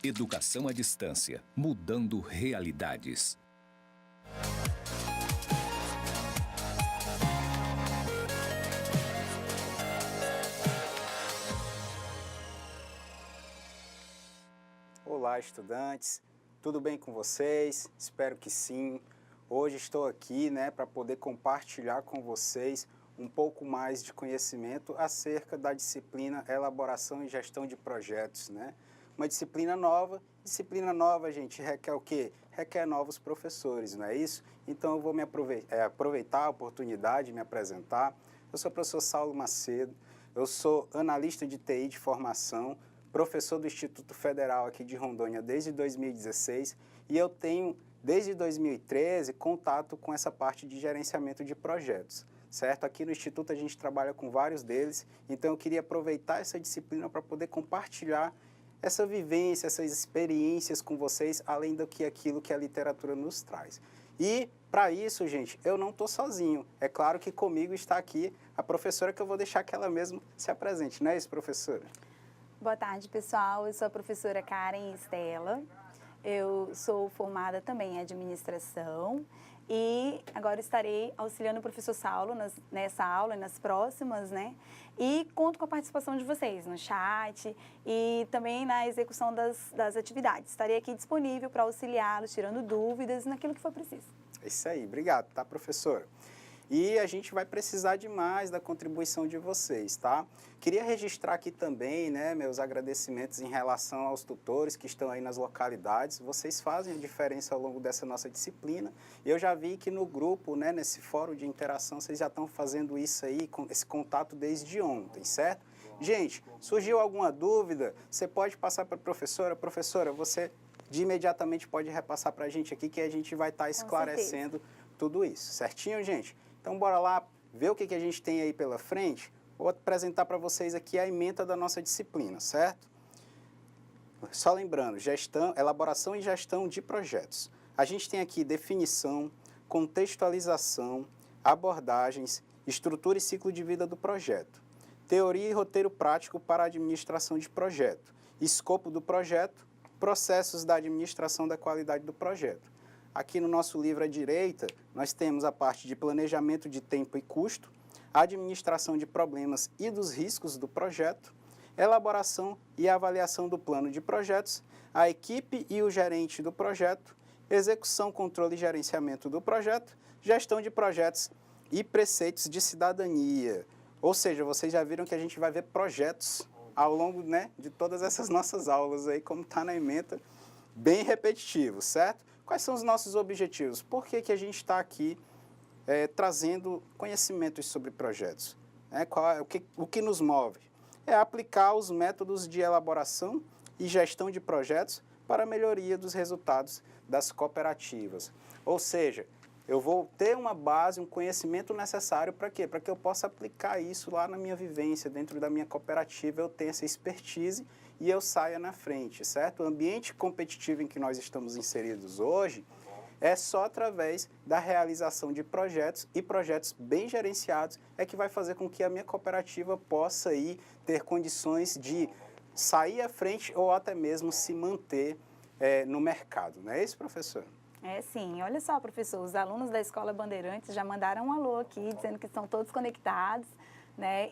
Educação à distância, mudando realidades. Olá, estudantes. Tudo bem com vocês? Espero que sim. Hoje estou aqui, para poder compartilhar com vocês um pouco mais de conhecimento acerca da disciplina Elaboração e Gestão de Projetos, Uma disciplina nova. Disciplina nova, gente, requer o quê? Requer novos professores, não é isso? Então eu vou aproveitar a oportunidade de me apresentar. Eu sou o professor Saulo Macedo, eu sou analista de TI de formação, professor do Instituto Federal aqui de Rondônia desde 2016 e eu tenho, desde 2013, contato com essa parte de gerenciamento de projetos, certo? Aqui no Instituto a gente trabalha com vários deles, então eu queria aproveitar essa disciplina para poder compartilhar essa vivência, essas experiências com vocês, além do que aquilo que a literatura nos traz. E, para isso, gente, eu não estou sozinho. É claro que comigo está aqui a professora, que eu vou deixar que ela mesma se apresente, não é isso, professora? Boa tarde, pessoal. Eu sou a professora Karen Estela. Eu sou formada também em administração e agora estarei auxiliando o professor Saulo nessa aula e nas próximas, E conto com a participação de vocês no chat e também na execução das atividades. Estarei aqui disponível para auxiliá-los, tirando dúvidas naquilo que for preciso. É isso aí. Obrigado, tá, professora? E a gente vai precisar demais da contribuição de vocês, tá? Queria registrar aqui também, meus agradecimentos em relação aos tutores que estão aí nas localidades. Vocês fazem a diferença ao longo dessa nossa disciplina. Eu já vi que no grupo, nesse fórum de interação, vocês já estão fazendo isso aí, com esse contato desde ontem, certo? Gente, surgiu alguma dúvida? Você pode passar para a professora. Professora, você de imediatamente pode repassar para a gente aqui, que a gente vai estar esclarecendo tudo isso, certinho, gente? Então, bora lá ver o que a gente tem aí pela frente. Vou apresentar para vocês aqui a ementa da nossa disciplina, certo? Só lembrando, elaboração e gestão de projetos. A gente tem aqui definição, contextualização, abordagens, estrutura e ciclo de vida do projeto, teoria e roteiro prático para a administração de projeto, escopo do projeto, processos da administração da qualidade do projeto. Aqui no nosso livro à direita, nós temos a parte de planejamento de tempo e custo, administração de problemas e dos riscos do projeto, elaboração e avaliação do plano de projetos, a equipe e o gerente do projeto, execução, controle e gerenciamento do projeto, gestão de projetos e preceitos de cidadania. Ou seja, vocês já viram que a gente vai ver projetos ao longo de todas essas nossas aulas aí, como está na ementa, bem repetitivo, certo? Quais são os nossos objetivos? Por que a gente está aqui trazendo conhecimentos sobre projetos? O que nos move? É aplicar os métodos de elaboração e gestão de projetos para a melhoria dos resultados das cooperativas. Ou seja, eu vou ter uma base, um conhecimento necessário para quê? Para que eu possa aplicar isso lá na minha vivência, dentro da minha cooperativa, eu tenha essa expertise e eu saia na frente, certo? O ambiente competitivo em que nós estamos inseridos hoje é só através da realização de projetos e projetos bem gerenciados é que vai fazer com que a minha cooperativa possa aí ter condições de sair à frente ou até mesmo se manter no mercado. Não é isso, professor? É sim. Olha só, professor, os alunos da Escola Bandeirantes já mandaram um alô aqui, dizendo que estão todos conectados,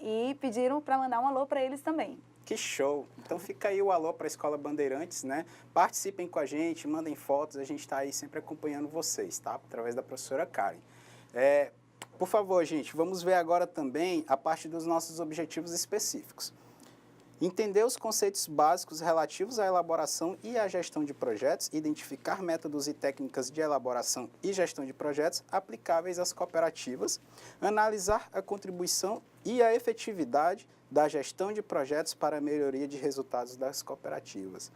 e pediram para mandar um alô para eles também. Que show! Então fica aí o alô para a Escola Bandeirantes, Participem com a gente, mandem fotos, a gente está aí sempre acompanhando vocês, tá? Através da professora Karen. Por favor, gente, vamos ver agora também a parte dos nossos objetivos específicos. Entender os conceitos básicos relativos à elaboração e à gestão de projetos, identificar métodos e técnicas de elaboração e gestão de projetos aplicáveis às cooperativas, analisar a contribuição e a efetividade da gestão de projetos para a melhoria de resultados das cooperativas.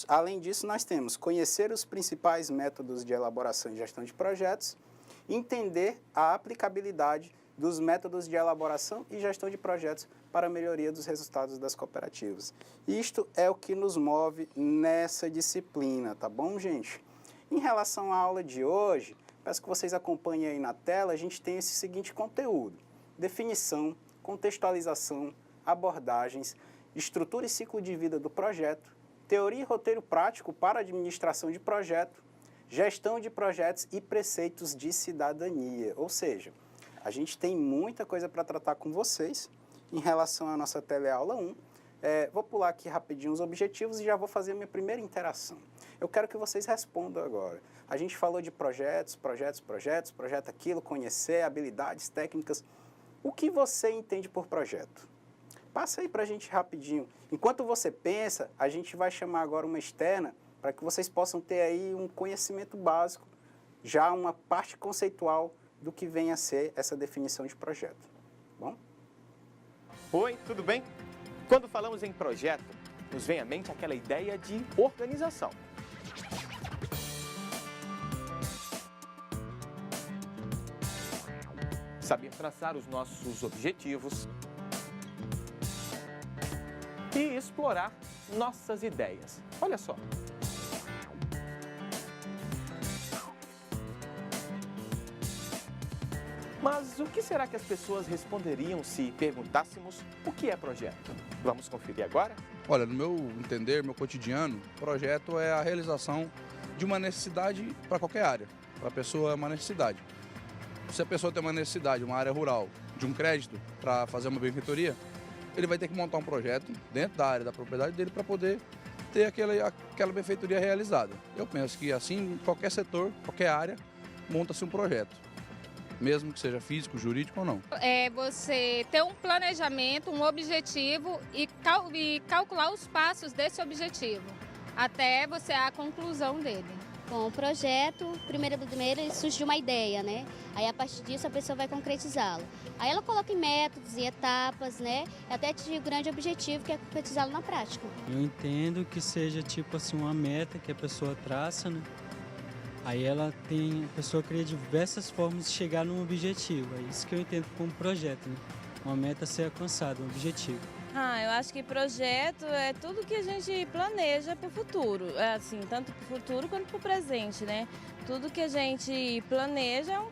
Além disso, nós temos conhecer os principais métodos de elaboração e gestão de projetos, entender a aplicabilidade dos métodos de elaboração e gestão de projetos para a melhoria dos resultados das cooperativas. Isto é o que nos move nessa disciplina, tá bom, gente? Em relação à aula de hoje, peço que vocês acompanhem aí na tela, a gente tem esse seguinte conteúdo: definição, contextualização, abordagens, estrutura e ciclo de vida do projeto, teoria e roteiro prático para administração de projeto, gestão de projetos e preceitos de cidadania. Ou seja, a gente tem muita coisa para tratar com vocês em relação à nossa teleaula 1. Vou pular aqui rapidinho os objetivos e já vou fazer a minha primeira interação. Eu quero que vocês respondam agora. A gente falou de projeto aquilo, conhecer, habilidades, técnicas. O que você entende por projeto? Passa aí para a gente rapidinho. Enquanto você pensa, a gente vai chamar agora uma externa para que vocês possam ter aí um conhecimento básico, já uma parte conceitual do que vem a ser essa definição de projeto. Bom? Oi, tudo bem? Quando falamos em projeto, nos vem à mente aquela ideia de organização. Saber traçar os nossos objetivos e explorar nossas ideias. Olha só. Mas o que será que as pessoas responderiam se perguntássemos o que é projeto? Vamos conferir agora? Olha, no meu entender, meu cotidiano, projeto é a realização de uma necessidade para qualquer área. Para a pessoa é uma necessidade. Se a pessoa tem uma necessidade, uma área rural, de um crédito para fazer uma benfeitoria, ele vai ter que montar um projeto dentro da área da propriedade dele para poder ter aquela benfeitoria realizada. Eu penso que assim, em qualquer setor, qualquer área, monta-se um projeto, mesmo que seja físico, jurídico ou não. É você ter um planejamento, um objetivo e calcular os passos desse objetivo, até você a conclusão dele. Com o projeto, primeiro surge uma ideia, né? Aí a partir disso a pessoa vai concretizá-lo. Aí ela coloca em métodos e etapas, né? Até atingir o grande objetivo que é concretizá-lo na prática. Eu entendo que seja tipo assim uma meta que a pessoa traça, né? Aí a pessoa cria diversas formas de chegar num objetivo. É isso que eu entendo como projeto, né? Uma meta a ser alcançada, um objetivo. Eu acho que projeto é tudo que a gente planeja para o futuro, assim, tanto para o futuro quanto para o presente, né? Tudo que a gente planeja é um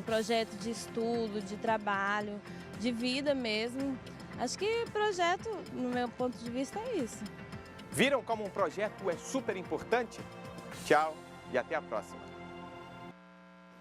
projeto de estudo, de trabalho, de vida mesmo. Acho que projeto, no meu ponto de vista, é isso. Viram como um projeto é super importante? Tchau e até a próxima.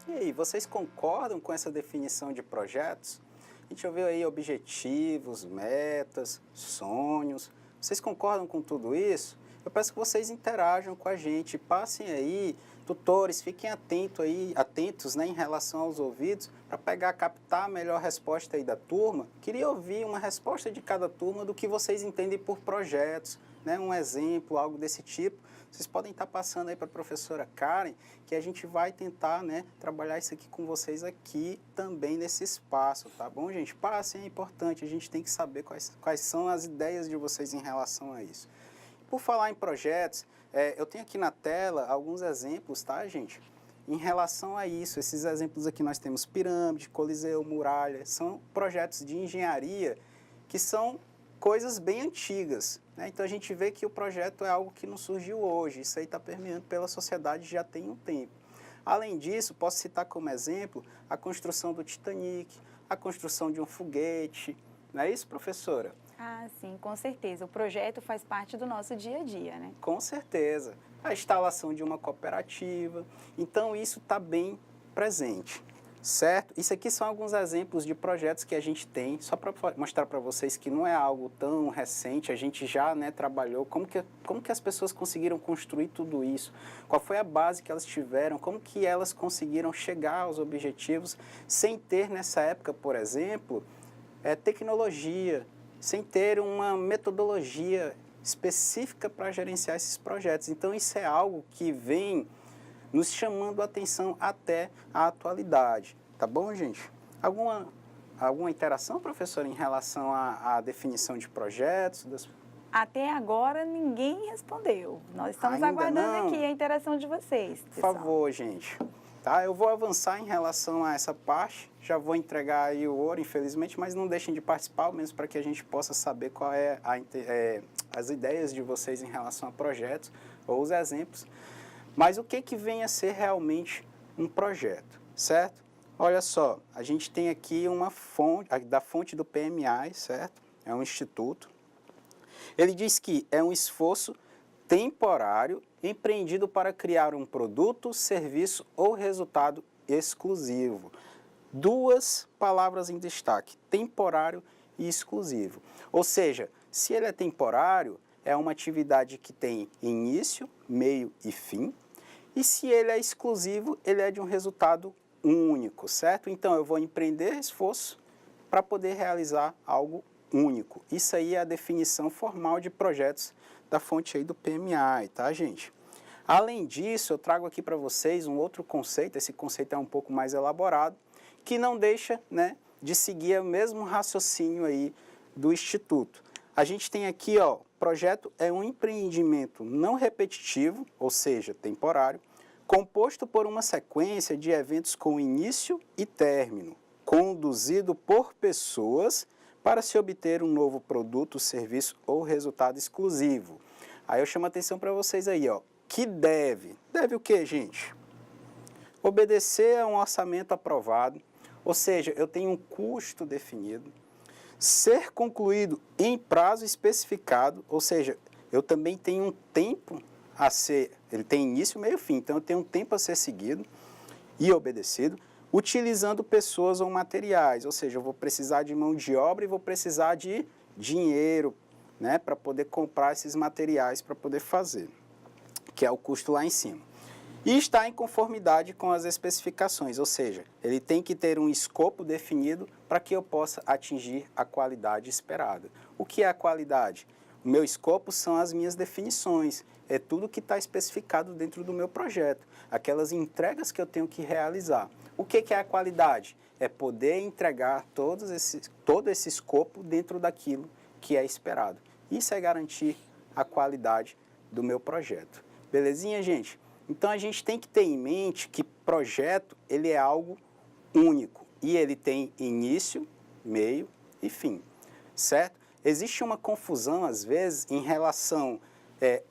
E aí, vocês concordam com essa definição de projetos? A gente ouviu aí objetivos, metas, sonhos. Vocês concordam com tudo isso? Eu peço que vocês interajam com a gente, passem aí, tutores, fiquem atentos, né, em relação aos ouvidos, para captar a melhor resposta aí da turma. Queria ouvir uma resposta de cada turma do que vocês entendem por projetos, né, um exemplo, algo desse tipo. Vocês podem estar passando aí para a professora Karen, que a gente vai tentar, né, trabalhar isso aqui com vocês aqui também nesse espaço, tá bom, gente? Passem, é importante, a gente tem que saber quais são as ideias de vocês em relação a isso. Por falar em projetos, eu tenho aqui na tela alguns exemplos, tá, gente? Em relação a isso, esses exemplos aqui nós temos pirâmide, coliseu, muralha, são projetos de engenharia que são coisas bem antigas, né? Então a gente vê que o projeto é algo que não surgiu hoje, isso aí está permeando pela sociedade já tem um tempo. Além disso, posso citar como exemplo a construção do Titanic, a construção de um foguete, não é isso, professora? Ah, sim, com certeza. O projeto faz parte do nosso dia a dia, né? Com certeza. A instalação de uma cooperativa, então isso está bem presente. Certo? Isso aqui são alguns exemplos de projetos que a gente tem, só para mostrar para vocês que não é algo tão recente, a gente já, né, trabalhou, como que as pessoas conseguiram construir tudo isso, qual foi a base que elas tiveram, como que elas conseguiram chegar aos objetivos sem ter nessa época, por exemplo, tecnologia, sem ter uma metodologia específica para gerenciar esses projetos. Então isso é algo que vem nos chamando a atenção até a atualidade. Tá bom, gente? Alguma interação, professora, em relação à definição de projetos? Até agora, ninguém respondeu. Nós estamos Ainda aguardando não? aqui a interação de vocês, Por pessoal. favor, gente. Tá? Eu vou avançar em relação a essa parte. Já vou entregar aí o ouro, infelizmente, mas não deixem de participar, ao menos para que a gente possa saber qual é as ideias de vocês em relação a projetos ou os exemplos. Mas o que vem a ser realmente um projeto, certo? Olha só, a gente tem aqui uma fonte, da fonte do PMI, certo? É um instituto. Ele diz que é um esforço temporário empreendido para criar um produto, serviço ou resultado exclusivo. Duas palavras em destaque, temporário e exclusivo. Ou seja, se ele é temporário, é uma atividade que tem início, meio e fim. E se ele é exclusivo, ele é de um resultado único, certo? Então, eu vou empreender esforço para poder realizar algo único. Isso aí é a definição formal de projetos da fonte aí do PMI, tá, gente? Além disso, eu trago aqui para vocês um outro conceito, esse conceito é um pouco mais elaborado, que não deixa, né, de seguir o mesmo raciocínio aí do Instituto. A gente tem aqui, ó, projeto é um empreendimento não repetitivo, ou seja, temporário, composto por uma sequência de eventos com início e término, conduzido por pessoas para se obter um novo produto, serviço ou resultado exclusivo. Aí eu chamo a atenção para vocês aí, ó, que deve o quê, gente? Obedecer a um orçamento aprovado, ou seja, eu tenho um custo definido, ser concluído em prazo especificado, ou seja, eu também tenho um tempo a ser, ele tem início, meio e fim, então eu tenho um tempo a ser seguido e obedecido, utilizando pessoas ou materiais, ou seja, eu vou precisar de mão de obra e vou precisar de dinheiro, né, para poder comprar esses materiais para poder fazer, que é o custo lá em cima. E está em conformidade com as especificações, ou seja, ele tem que ter um escopo definido para que eu possa atingir a qualidade esperada. O que é a qualidade? O meu escopo são as minhas definições, é tudo que está especificado dentro do meu projeto, aquelas entregas que eu tenho que realizar. O que é a qualidade? É poder entregar todo esse escopo dentro daquilo que é esperado. Isso é garantir a qualidade do meu projeto. Belezinha, gente? Então, a gente tem que ter em mente que projeto, ele é algo único e ele tem início, meio e fim, certo? Existe uma confusão, às vezes, em relação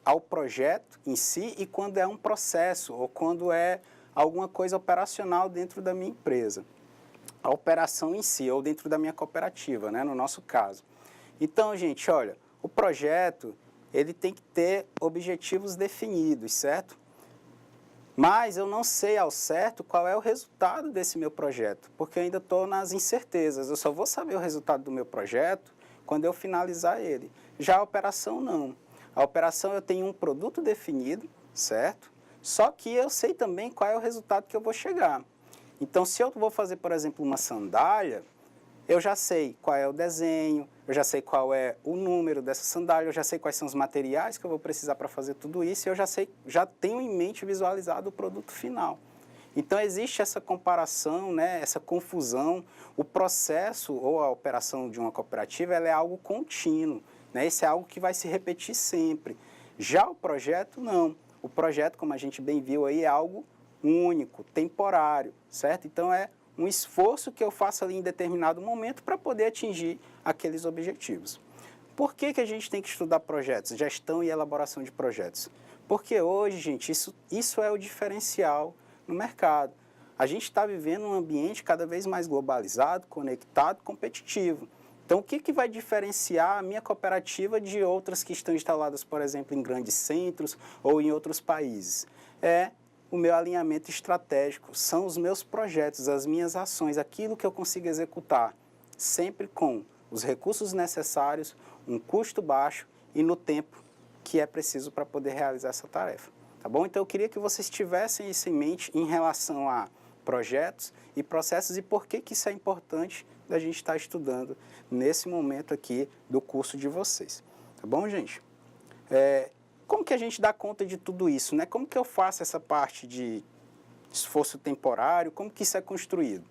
ao projeto em si e quando é um processo ou quando é alguma coisa operacional dentro da minha empresa. A operação em si ou dentro da minha cooperativa, né, no nosso caso. Então, gente, olha, o projeto, ele tem que ter objetivos definidos, certo? Mas eu não sei ao certo qual é o resultado desse meu projeto, porque eu ainda estou nas incertezas. Eu só vou saber o resultado do meu projeto quando eu finalizar ele. Já a operação, não. A operação eu tenho um produto definido, certo? Só que eu sei também qual é o resultado que eu vou chegar. Então, se eu vou fazer, por exemplo, uma sandália, eu já sei qual é o desenho, eu já sei qual é o número dessa sandália, eu já sei quais são os materiais que eu vou precisar para fazer tudo isso, e eu já tenho em mente visualizado o produto final. Então, existe essa comparação, né, essa confusão. O processo ou a operação de uma cooperativa ela é algo contínuo, né? Isso é algo que vai se repetir sempre. Já o projeto, não. O projeto, como a gente bem viu aí, é algo único, temporário, certo? Então, é um esforço que eu faço ali em determinado momento para poder atingir aqueles objetivos. Por que a gente tem que estudar projetos, gestão e elaboração de projetos? Porque hoje, gente, isso é o diferencial no mercado. A gente está vivendo um ambiente cada vez mais globalizado, conectado, competitivo. Então, o que vai diferenciar a minha cooperativa de outras que estão instaladas, por exemplo, em grandes centros ou em outros países? É o meu alinhamento estratégico, são os meus projetos, as minhas ações, aquilo que eu consigo executar, sempre com os recursos necessários, um custo baixo e no tempo que é preciso para poder realizar essa tarefa. Tá bom? Então, eu queria que vocês tivessem isso em mente em relação a projetos e processos e por que isso é importante da gente estar estudando nesse momento aqui do curso de vocês. Tá bom, gente? Como que a gente dá conta de tudo isso, né? Como que eu faço essa parte de esforço temporário? Como que isso é construído?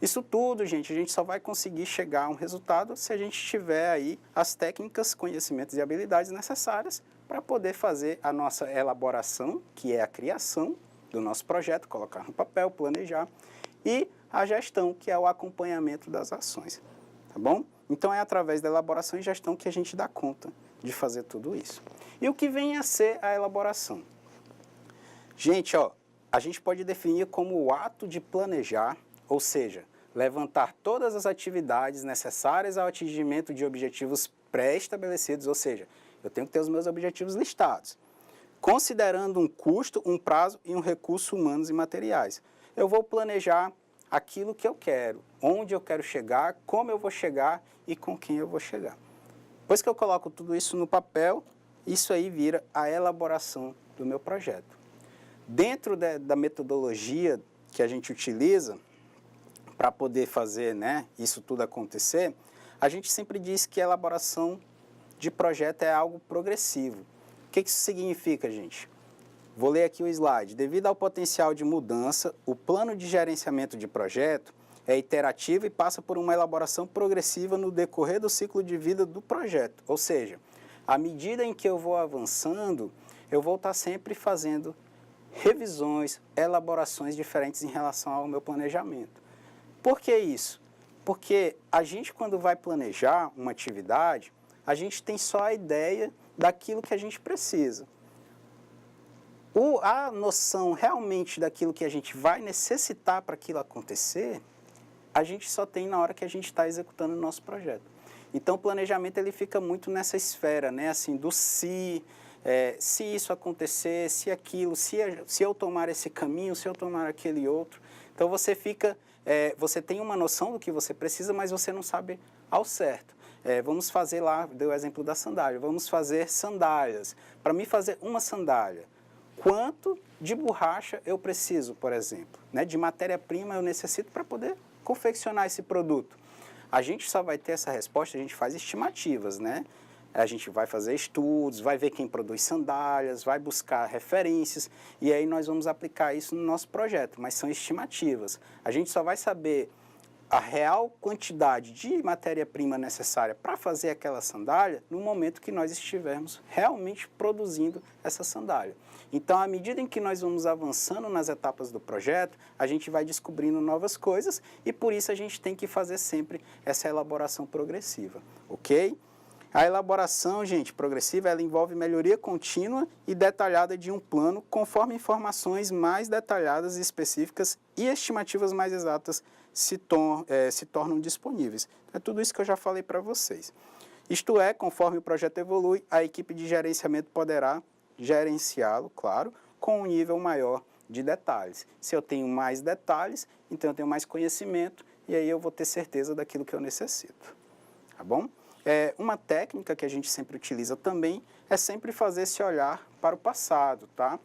Isso tudo, gente, a gente só vai conseguir chegar a um resultado se a gente tiver aí as técnicas, conhecimentos e habilidades necessárias para poder fazer a nossa elaboração, que é a criação do nosso projeto, colocar no papel, planejar, e a gestão, que é o acompanhamento das ações, tá bom? Então, é através da elaboração e gestão que a gente dá conta de fazer tudo isso. E o que vem a ser a elaboração? Gente, ó, a gente pode definir como o ato de planejar, ou seja, levantar todas as atividades necessárias ao atingimento de objetivos pré-estabelecidos, ou seja, Eu tenho que ter os meus objetivos listados. Considerando um custo, um prazo e um recurso humanos e materiais. Eu vou planejar aquilo que eu quero, onde eu quero chegar, como eu vou chegar e com quem eu vou chegar. Depois que eu coloco tudo isso no papel, isso aí vira a elaboração do meu projeto. Dentro da metodologia que a gente utiliza para poder fazer, né, isso tudo acontecer, a gente sempre diz que a elaboração de projeto é algo progressivo. O que isso significa, gente? Vou ler aqui o slide. Devido ao potencial de mudança, o plano de gerenciamento de projeto é iterativo e passa por uma elaboração progressiva no decorrer do ciclo de vida do projeto. Ou seja, à medida em que eu vou avançando, eu vou estar sempre fazendo revisões, elaborações diferentes em relação ao meu planejamento. Por que isso? Porque a gente, quando vai planejar uma atividade, a gente tem só a ideia daquilo que a gente precisa. A noção realmente daquilo que a gente vai necessitar para aquilo acontecer, a gente só tem na hora que a gente está executando o nosso projeto. Então, o planejamento ele fica muito nessa esfera, né? Assim, do se isso acontecer, se aquilo, se eu tomar esse caminho, se eu tomar aquele outro. Então, você fica, você tem uma noção do que você precisa, mas você não sabe ao certo. Vamos fazer lá, deu o exemplo da sandália, vamos fazer sandálias. Para mim fazer uma sandália, quanto de borracha eu preciso, por exemplo, né? De matéria-prima eu necessito para poder confeccionar esse produto. A gente só vai ter essa resposta, a gente faz estimativas, né? A gente vai fazer estudos, vai ver quem produz sandálias, vai buscar referências e aí nós vamos aplicar isso no nosso projeto, mas são estimativas. A gente só vai saber a real quantidade de matéria-prima necessária para fazer aquela sandália no momento que nós estivermos realmente produzindo essa sandália. Então, à medida em que nós vamos avançando nas etapas do projeto, a gente vai descobrindo novas coisas e por isso a gente tem que fazer sempre essa elaboração progressiva, ok? A elaboração, gente, progressiva, ela envolve melhoria contínua e detalhada de um plano conforme informações mais detalhadas e específicas e estimativas mais exatas se tornam disponíveis. É tudo isso que eu já falei para vocês. Isto é, conforme o projeto evolui, a equipe de gerenciamento poderá gerenciá-lo, claro, com um nível maior de detalhes. Se eu tenho mais detalhes, então eu tenho mais conhecimento e aí eu vou ter certeza daquilo que eu necessito. Tá bom? Uma técnica que a gente sempre utiliza também é sempre fazer esse olhar para o passado, tá?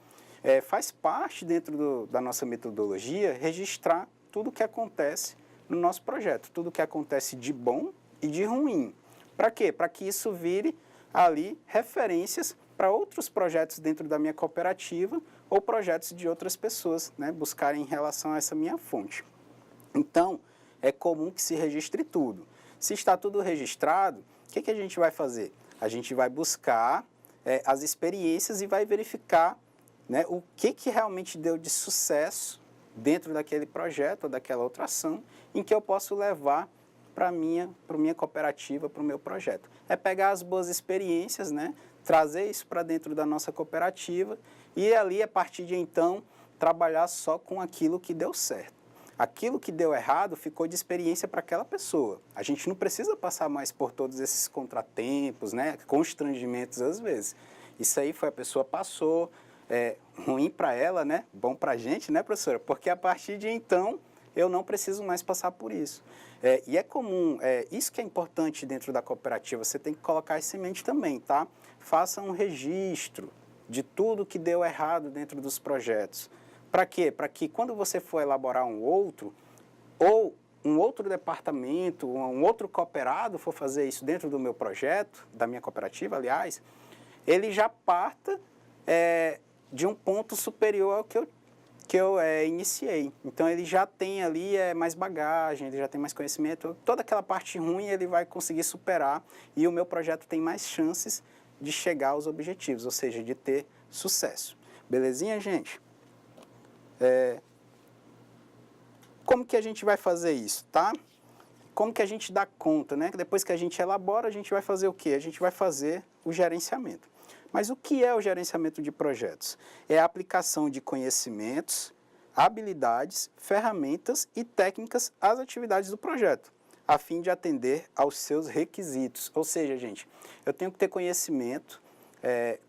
Faz parte dentro da nossa metodologia registrar tudo o que acontece no nosso projeto, tudo o que acontece de bom e de ruim. Para quê? Para que isso vire ali referências para outros projetos dentro da minha cooperativa ou projetos de outras pessoas, né, buscarem em relação a essa minha fonte. Então, é comum que se registre tudo. Se está tudo registrado, o que a gente vai fazer? A gente vai buscar as experiências e vai verificar, né, o que realmente deu de sucesso dentro daquele projeto ou daquela outra ação em que eu posso levar para a minha cooperativa, para o meu projeto. É pegar as boas experiências, né, trazer isso para dentro da nossa cooperativa e ali, a partir de então, trabalhar só com aquilo que deu certo. Aquilo que deu errado ficou de experiência para aquela pessoa. A gente não precisa passar mais por todos esses contratempos, né, constrangimentos às vezes. Isso aí foi a pessoa passou, ruim para ela, né, bom para a gente, né, professora? Porque a partir de então eu não preciso mais passar por isso. E é comum, isso que é importante dentro da cooperativa, você tem que colocar isso em mente também, tá? Faça um registro de tudo que deu errado dentro dos projetos. Para quê? Para que quando você for elaborar um outro, ou um outro departamento, um outro cooperado for fazer isso dentro do meu projeto, da minha cooperativa, aliás, ele já parta de um ponto superior ao que eu iniciei. Então, ele já tem ali mais bagagem, ele já tem mais conhecimento. Toda aquela parte ruim ele vai conseguir superar e o meu projeto tem mais chances de chegar aos objetivos, ou seja, de ter sucesso. Belezinha, gente? Como que a gente vai fazer isso, tá? Como que a gente dá conta, né? Depois que a gente elabora, a gente vai fazer o quê? A gente vai fazer o gerenciamento. Mas o que é o gerenciamento de projetos? É a aplicação de conhecimentos, habilidades, ferramentas e técnicas às atividades do projeto, a fim de atender aos seus requisitos. Ou seja, gente, eu tenho que ter conhecimento,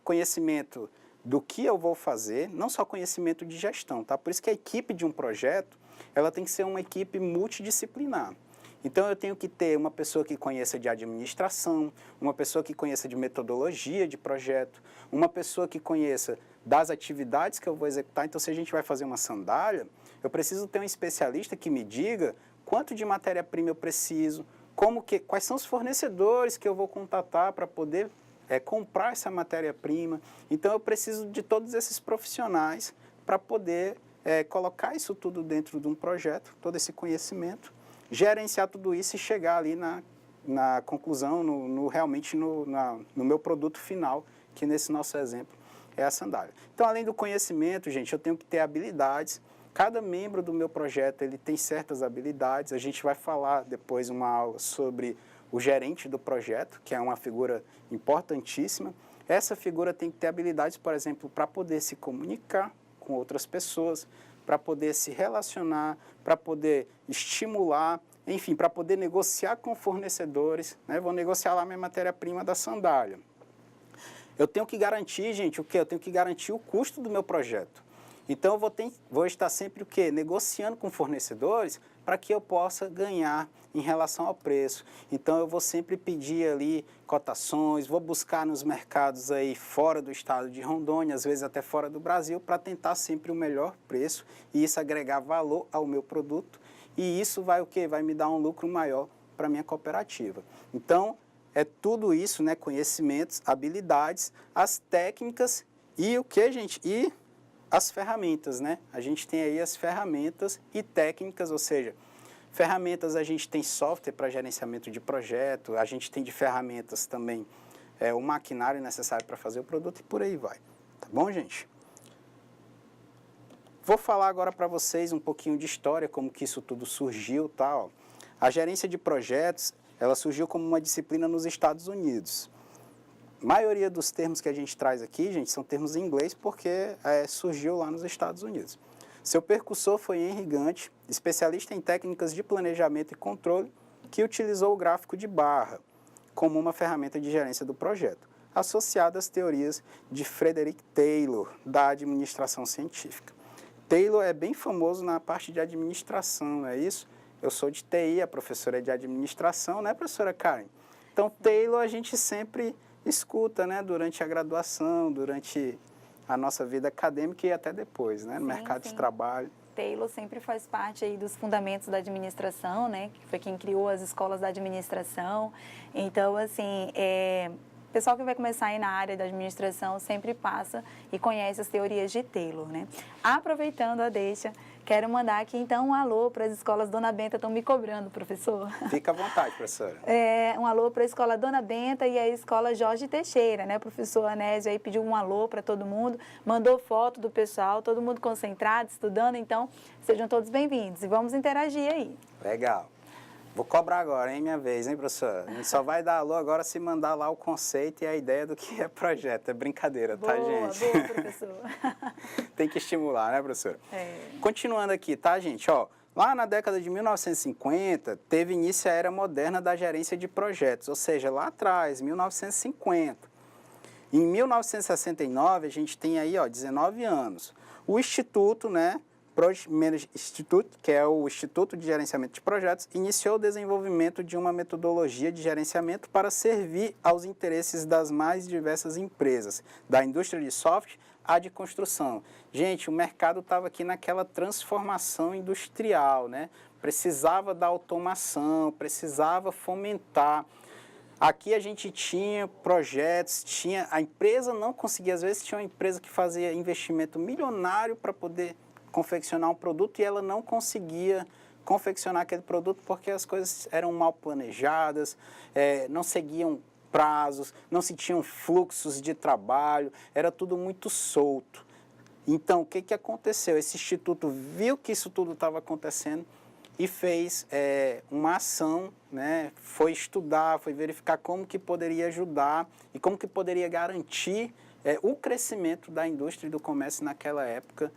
conhecimento do que eu vou fazer, não só conhecimento de gestão, tá? Por isso que a equipe de um projeto, ela tem que ser uma equipe multidisciplinar. Então, eu tenho que ter uma pessoa que conheça de administração, uma pessoa que conheça de metodologia de projeto, uma pessoa que conheça das atividades que eu vou executar. Então, se a gente vai fazer uma sandália, eu preciso ter um especialista que me diga quanto de matéria-prima eu preciso, quais são os fornecedores que eu vou contatar para poder comprar essa matéria-prima. Então, eu preciso de todos esses profissionais para poder colocar isso tudo dentro de um projeto, todo esse conhecimento, gerenciar tudo isso e chegar ali na conclusão, realmente no meu produto final, que nesse nosso exemplo é a sandália. Então, além do conhecimento, gente, eu tenho que ter habilidades. Cada membro do meu projeto, ele tem certas habilidades. A gente vai falar depois uma aula sobre o gerente do projeto, que é uma figura importantíssima. Essa figura tem que ter habilidades, por exemplo, para poder se comunicar com outras pessoas, para poder se relacionar, para poder estimular, enfim, para poder negociar com fornecedores, né? Vou negociar lá minha matéria-prima da sandália. Eu tenho que garantir, gente, o quê? Eu tenho que garantir o custo do meu projeto. Então, eu vou estar sempre o quê? Negociando com fornecedores para que eu possa ganhar em relação ao preço. Então, eu vou sempre pedir ali cotações, vou buscar nos mercados aí fora do estado de Rondônia, às vezes até fora do Brasil, para tentar sempre o melhor preço e isso agregar valor ao meu produto. E isso vai o quê? Vai me dar um lucro maior para a minha cooperativa. Então, é tudo isso, né? Conhecimentos, habilidades, as técnicas e o que, gente? E as ferramentas, né? A gente tem aí as ferramentas e técnicas, ou seja, ferramentas a gente tem software para gerenciamento de projeto, a gente tem de ferramentas também o maquinário necessário para fazer o produto e por aí vai. Tá bom, gente? Vou falar agora para vocês um pouquinho de história, como que isso tudo surgiu, tal. A gerência de projetos, ela surgiu como uma disciplina nos Estados Unidos. A maioria dos termos que a gente traz aqui, gente, são termos em inglês porque surgiu lá nos Estados Unidos. Seu percussor foi Henry Gantt, especialista em técnicas de planejamento e controle, que utilizou o gráfico de barra como uma ferramenta de gerência do projeto, associada às teorias de Frederick Taylor, da administração científica. Taylor é bem famoso na parte de administração, não é isso? Eu sou de TI, a professora é de administração, né, professora Karen? Então, Taylor a gente sempre escuta, né, durante a graduação, durante a nossa vida acadêmica e até depois, né, no mercado de trabalho. Taylor sempre faz parte aí dos fundamentos da administração, né, que foi quem criou as escolas da administração. Então, assim, o pessoal que vai começar aí na área da administração sempre passa e conhece as teorias de Taylor, né. Aproveitando a deixa, quero mandar aqui, então, um alô para as escolas Dona Benta, estão me cobrando, professor. Fica à vontade, professora. Um alô para a escola Dona Benta e a escola Jorge Teixeira, né? O professor Anésio aí pediu um alô para todo mundo, mandou foto do pessoal, todo mundo concentrado, estudando, então, sejam todos bem-vindos e vamos interagir aí. Legal. Vou cobrar agora, hein, minha vez, hein, professora? A gente só vai dar alô agora se mandar lá o conceito e a ideia do que é projeto. É brincadeira, tá, gente? Boa, professor. Tem que estimular, né, professora? Continuando aqui, tá, gente? Ó, lá na década de 1950, teve início a era moderna da gerência de projetos, ou seja, lá atrás, 1950. Em 1969, a gente tem aí, ó, 19 anos. O Instituto, né, Project Management Institute, que é o Instituto de Gerenciamento de Projetos, iniciou o desenvolvimento de uma metodologia de gerenciamento para servir aos interesses das mais diversas empresas, da indústria de software à de construção. Gente, o mercado estava aqui naquela transformação industrial, né? Precisava da automação, precisava fomentar. Aqui a gente tinha projetos, a empresa não conseguia, às vezes tinha uma empresa que fazia investimento milionário para poder confeccionar um produto e ela não conseguia confeccionar aquele produto porque as coisas eram mal planejadas, não seguiam prazos, não se tinham fluxos de trabalho, era tudo muito solto. Então, o que aconteceu? Esse instituto viu que isso tudo estava acontecendo e fez uma ação, né? Foi estudar, foi verificar como que poderia ajudar e como que poderia garantir o crescimento da indústria e do comércio naquela época.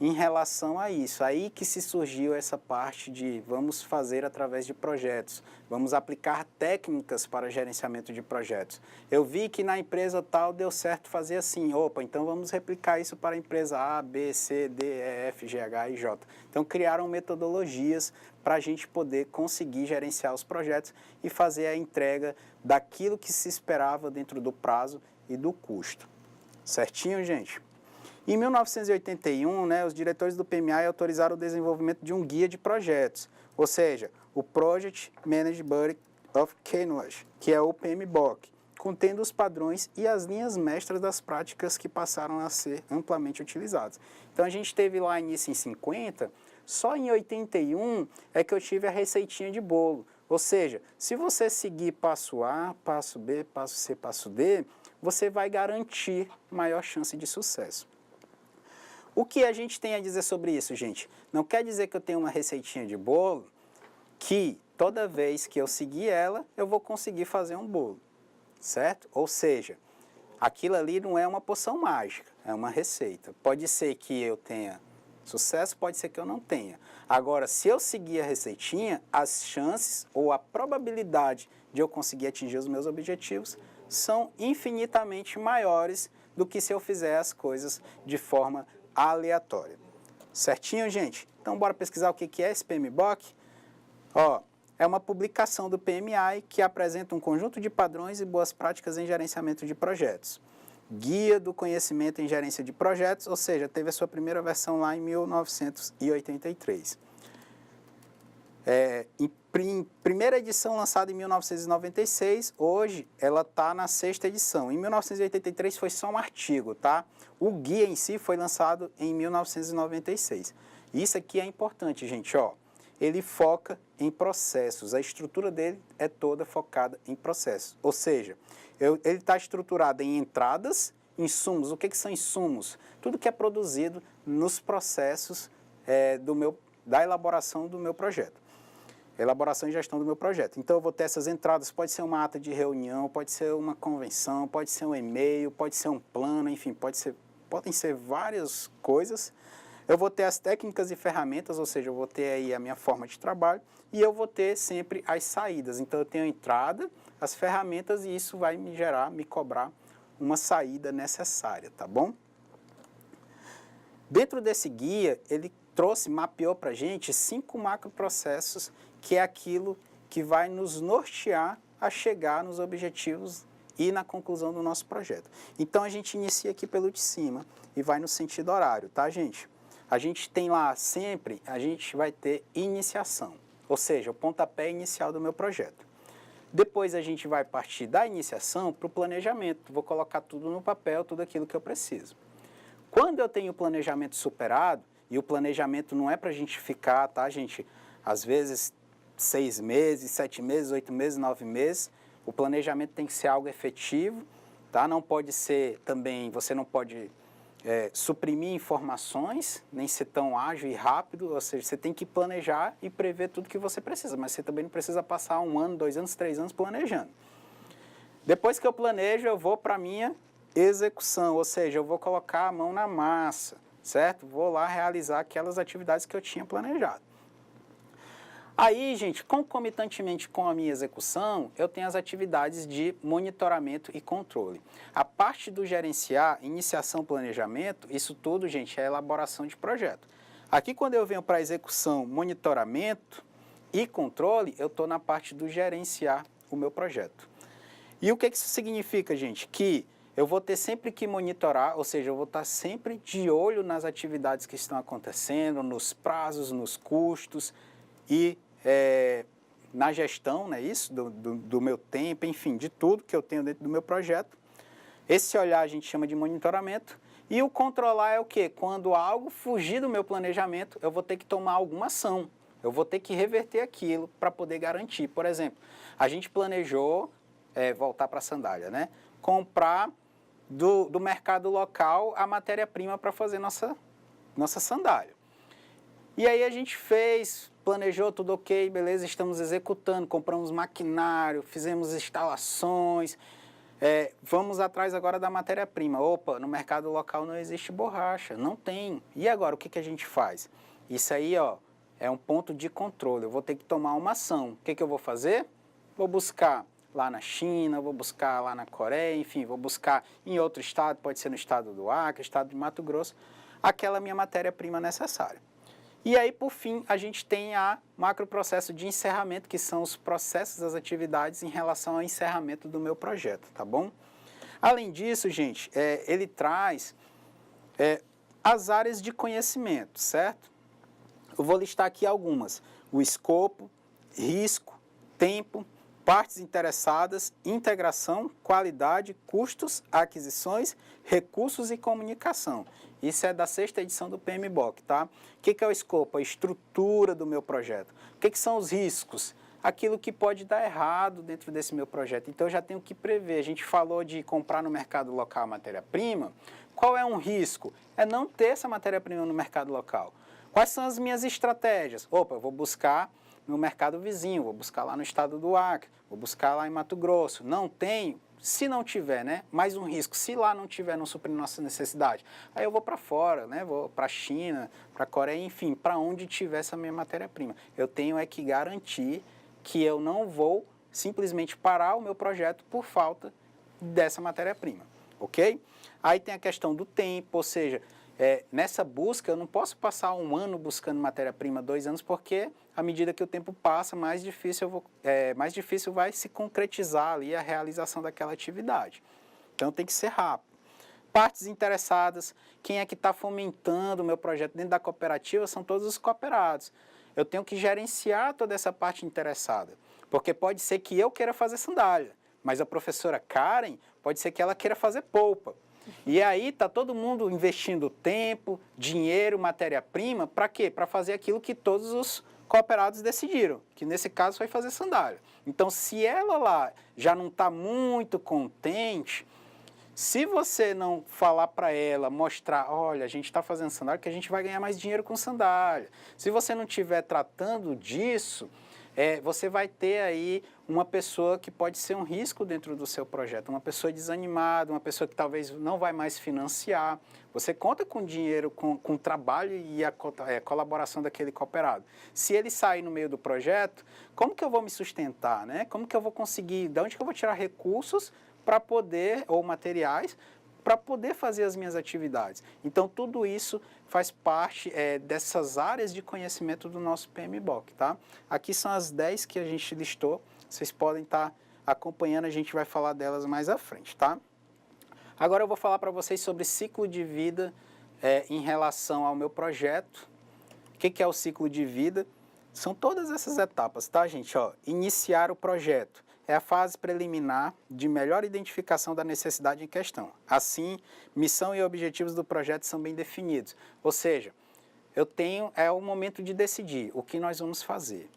em relação a isso. Aí que se surgiu essa parte de vamos fazer através de projetos, vamos aplicar técnicas para gerenciamento de projetos. Eu vi que na empresa tal deu certo fazer assim, opa, então vamos replicar isso para a empresa A, B, C, D, E, F, G, H e J. Então criaram metodologias para a gente poder conseguir gerenciar os projetos e fazer a entrega daquilo que se esperava dentro do prazo e do custo. Certinho, gente? Em 1981, os diretores do PMI autorizaram o desenvolvimento de um guia de projetos, ou seja, o Project Management Budget of Knowledge, que é o PMBOK, contendo os padrões e as linhas mestras das práticas que passaram a ser amplamente utilizadas. Então, a gente teve lá início em 50, só em 81 é que eu tive a receitinha de bolo, ou seja, se você seguir passo A, passo B, passo C, passo D, você vai garantir maior chance de sucesso. O que a gente tem a dizer sobre isso, gente? Não quer dizer que eu tenho uma receitinha de bolo que toda vez que eu seguir ela, eu vou conseguir fazer um bolo, certo? Ou seja, aquilo ali não é uma poção mágica, é uma receita. Pode ser que eu tenha sucesso, pode ser que eu não tenha. Agora, se eu seguir a receitinha, as chances ou a probabilidade de eu conseguir atingir os meus objetivos são infinitamente maiores do que se eu fizer as coisas de forma aleatória. Certinho, gente? Então, bora pesquisar o que é esse PMBOK? É uma publicação do PMI que apresenta um conjunto de padrões e boas práticas em gerenciamento de projetos. Guia do Conhecimento em Gerência de Projetos, ou seja, teve a sua primeira versão lá em 1983. Primeira edição lançada em 1996, hoje ela está na 6ª edição. Em 1983 foi só um artigo, tá? O guia em si foi lançado em 1996. Isso aqui é importante, gente, Ele foca em processos, a estrutura dele é toda focada em processos. Ou seja, ele está estruturado em entradas, insumos. O que são insumos? Tudo que é produzido nos processos da elaboração do meu projeto. Elaboração e gestão do meu projeto. Então, eu vou ter essas entradas, pode ser uma ata de reunião, pode ser uma convenção, pode ser um e-mail, pode ser um plano, enfim, podem ser várias coisas. Eu vou ter as técnicas e ferramentas, ou seja, eu vou ter aí a minha forma de trabalho e eu vou ter sempre as saídas. Então, eu tenho a entrada, as ferramentas e isso vai me cobrar uma saída necessária, tá bom? Dentro desse guia, ele mapeou para a gente 5 macroprocessos, que é aquilo que vai nos nortear a chegar nos objetivos e na conclusão do nosso projeto. Então, a gente inicia aqui pelo de cima e vai no sentido horário, tá, gente? A gente tem lá sempre, a gente vai ter iniciação, ou seja, o pontapé inicial do meu projeto. Depois, a gente vai partir da iniciação para o planejamento. Vou colocar tudo no papel, tudo aquilo que eu preciso. Quando eu tenho o planejamento superado, e o planejamento não é para a gente ficar, tá, gente? Às vezes, 6 meses, 7 meses, 8 meses, 9 meses. O planejamento tem que ser algo efetivo, tá? Não pode ser também, você não pode suprimir informações, nem ser tão ágil e rápido. Ou seja, você tem que planejar e prever tudo que você precisa, mas você também não precisa passar 1 ano, 2 anos, 3 anos planejando. Depois que eu planejo, eu vou para a minha execução, ou seja, eu vou colocar a mão na massa, certo? Vou lá realizar aquelas atividades que eu tinha planejado. Aí, gente, concomitantemente com a minha execução, eu tenho as atividades de monitoramento e controle. A parte do gerenciar, iniciação, planejamento, isso tudo, gente, é elaboração de projeto. Aqui, quando eu venho para a execução, monitoramento e controle, eu estou na parte do gerenciar o meu projeto. E o que isso significa, gente? Que eu vou ter sempre que monitorar, ou seja, eu vou estar sempre de olho nas atividades que estão acontecendo, nos prazos, nos custos e na gestão, né, isso, do meu tempo, enfim, de tudo que eu tenho dentro do meu projeto. Esse olhar a gente chama de monitoramento. E o controlar é o quê? Quando algo fugir do meu planejamento, eu vou ter que tomar alguma ação. Eu vou ter que reverter aquilo para poder garantir. Por exemplo, a gente planejou, voltar para a sandália, né? Comprar do mercado local a matéria-prima para fazer nossa sandália. E aí a gente planejou tudo ok, beleza, estamos executando, compramos maquinário, fizemos instalações, Vamos atrás agora da matéria-prima. Opa, no mercado local não existe borracha, não tem. E agora, o que a gente faz? Isso aí, ó, é um ponto de controle. Eu vou ter que tomar uma ação. O que eu vou fazer? Vou buscar lá na China, vou buscar lá na Coreia, enfim, vou buscar em outro estado, pode ser no estado do Acre, estado de Mato Grosso, aquela minha matéria-prima necessária. E aí, por fim, a gente tem a macroprocesso de encerramento, que são os processos das atividades em relação ao encerramento do meu projeto, tá bom? Além disso, gente, ele traz as áreas de conhecimento, certo? Eu vou listar aqui algumas. O escopo, risco, tempo, partes interessadas, integração, qualidade, custos, aquisições, recursos e comunicação. Isso é da 6ª edição do PMBOK, tá? O que é o escopo? A estrutura do meu projeto. O que são os riscos? Aquilo que pode dar errado dentro desse meu projeto. Então, eu já tenho que prever. A gente falou de comprar no mercado local a matéria-prima. Qual é um risco? É não ter essa matéria-prima no mercado local. Quais são as minhas estratégias? Opa, eu vou buscar no mercado vizinho, vou buscar lá no estado do Acre, vou buscar lá em Mato Grosso. Não tenho? Se não tiver, né? Mais um risco. Se lá não tiver, não suprir nossa necessidade, aí eu vou para fora, né? Vou para a China, para a Coreia, enfim, para onde tiver essa minha matéria-prima. Eu tenho que garantir que eu não vou simplesmente parar o meu projeto por falta dessa matéria-prima, ok? Aí tem a questão do tempo, ou seja, nessa busca eu não posso passar 1 ano buscando matéria-prima, 2 anos, porque à medida que o tempo passa, mais difícil vai se concretizar ali a realização daquela atividade. Então tem que ser rápido. Partes interessadas, quem é que está fomentando o meu projeto dentro da cooperativa são todos os cooperados. Eu tenho que gerenciar toda essa parte interessada, porque pode ser que eu queira fazer sandália, mas a professora Karen pode ser que ela queira fazer polpa. E aí está todo mundo investindo tempo, dinheiro, matéria-prima, para quê? Para fazer aquilo que todos os cooperados decidiram, que nesse caso foi fazer sandália. Então, se ela lá já não está muito contente, se você não falar para ela, mostrar, olha, a gente está fazendo sandália que a gente vai ganhar mais dinheiro com sandália. Se você não estiver tratando disso, você vai ter aí uma pessoa que pode ser um risco dentro do seu projeto, uma pessoa desanimada, uma pessoa que talvez não vai mais financiar. Você conta com dinheiro, com o trabalho e a colaboração daquele cooperado. Se ele sair no meio do projeto, como que eu vou me sustentar, né? Como que eu vou conseguir, de onde que eu vou tirar recursos para poder, ou materiais, para poder fazer as minhas atividades. Então, tudo isso faz parte dessas áreas de conhecimento do nosso PMBOK, tá? Aqui são as 10 que a gente listou, vocês podem estar acompanhando, a gente vai falar delas mais à frente, tá? Agora eu vou falar para vocês sobre ciclo de vida em relação ao meu projeto. O que é o ciclo de vida? São todas essas etapas, tá, gente? Ó, iniciar o projeto. É a fase preliminar de melhor identificação da necessidade em questão. Assim, missão e objetivos do projeto são bem definidos. Ou seja, é o momento de decidir o que nós vamos fazer.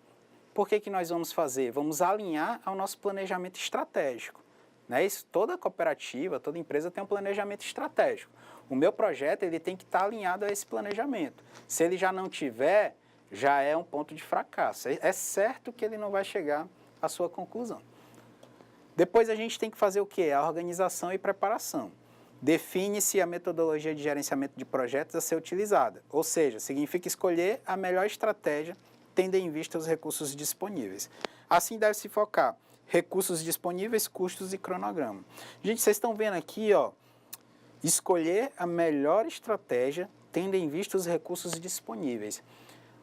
Por que nós vamos fazer? Vamos alinhar ao nosso planejamento estratégico. Né? Isso, toda cooperativa, toda empresa tem um planejamento estratégico. O meu projeto ele tem que estar alinhado a esse planejamento. Se ele já não tiver, já é um ponto de fracasso. É certo que ele não vai chegar à sua conclusão. Depois a gente tem que fazer o quê? A organização e preparação. Define-se a metodologia de gerenciamento de projetos a ser utilizada, ou seja, significa escolher a melhor estratégia, tendo em vista os recursos disponíveis. Assim deve-se focar recursos disponíveis, custos e cronograma. Gente, vocês estão vendo aqui, ó, escolher a melhor estratégia, tendo em vista os recursos disponíveis.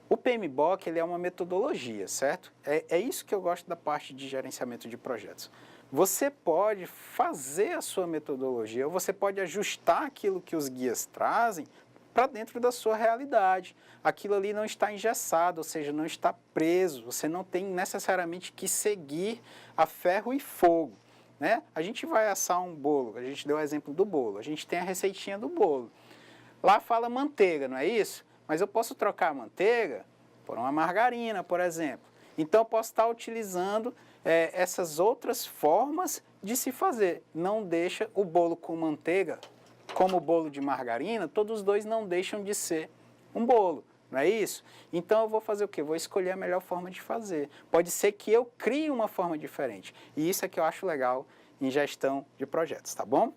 O PMBOK ele é uma metodologia, certo? É isso que eu gosto da parte de gerenciamento de projetos. Você pode fazer a sua metodologia, ou você pode ajustar aquilo que os guias trazem para dentro da sua realidade. Aquilo ali não está engessado, ou seja, não está preso. Você não tem necessariamente que seguir a ferro e fogo, né? A gente vai assar um bolo, a gente deu o exemplo do bolo, a gente tem a receitinha do bolo. Lá fala manteiga, não é isso? Mas eu posso trocar a manteiga por uma margarina, por exemplo. Então, eu posso estar utilizando essas outras formas de se fazer. Não deixa o bolo com manteiga, como o bolo de margarina, todos os dois não deixam de ser um bolo, não é isso? Então, eu vou fazer o quê? Vou escolher a melhor forma de fazer. Pode ser que eu crie uma forma diferente. E isso é que eu acho legal em gestão de projetos, tá bom?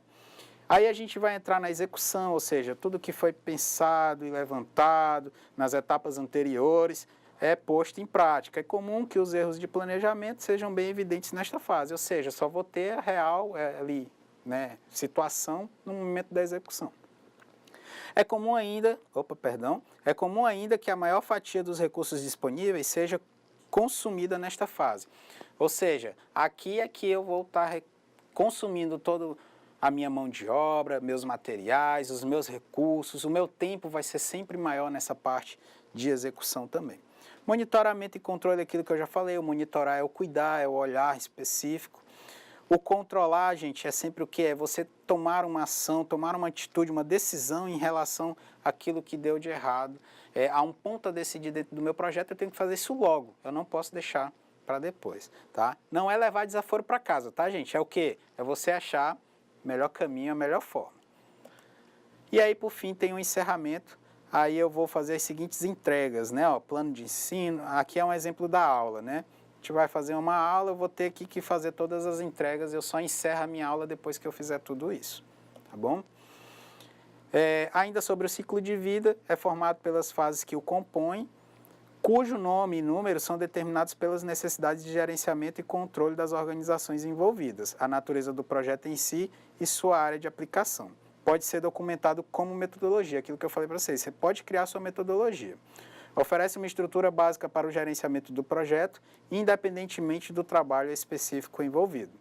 Aí a gente vai entrar na execução, ou seja, tudo que foi pensado e levantado nas etapas anteriores é posto em prática. É comum que os erros de planejamento sejam bem evidentes nesta fase, ou seja, só vou ter a real ali, né, situação no momento da execução. É comum ainda que a maior fatia dos recursos disponíveis seja consumida nesta fase. Ou seja, aqui é que eu vou estar consumindo toda a minha mão de obra, meus materiais, os meus recursos, o meu tempo vai ser sempre maior nessa parte de execução também. Monitoramento e controle é aquilo que eu já falei, o monitorar é o cuidar, é o olhar específico. O controlar, gente, é sempre o que? É você tomar uma ação, tomar uma atitude, uma decisão em relação àquilo que deu de errado. Há um ponto a decidir dentro do meu projeto, eu tenho que fazer isso logo, eu não posso deixar para depois, tá? Não é levar desaforo para casa, tá, gente? É o quê? É você achar o melhor caminho, a melhor forma. E aí, por fim, tem um encerramento. Aí eu vou fazer as seguintes entregas, né? Ó, plano de ensino, aqui é um exemplo da aula, né? A gente vai fazer uma aula, eu vou ter aqui que fazer todas as entregas, eu só encerro a minha aula depois que eu fizer tudo isso, tá bom? Ainda sobre o ciclo de vida, é formado pelas fases que o compõem, cujo nome e número são determinados pelas necessidades de gerenciamento e controle das organizações envolvidas, a natureza do projeto em si e sua área de aplicação. Pode ser documentado como metodologia, aquilo que eu falei para vocês, você pode criar sua metodologia. Oferece uma estrutura básica para o gerenciamento do projeto, independentemente do trabalho específico envolvido.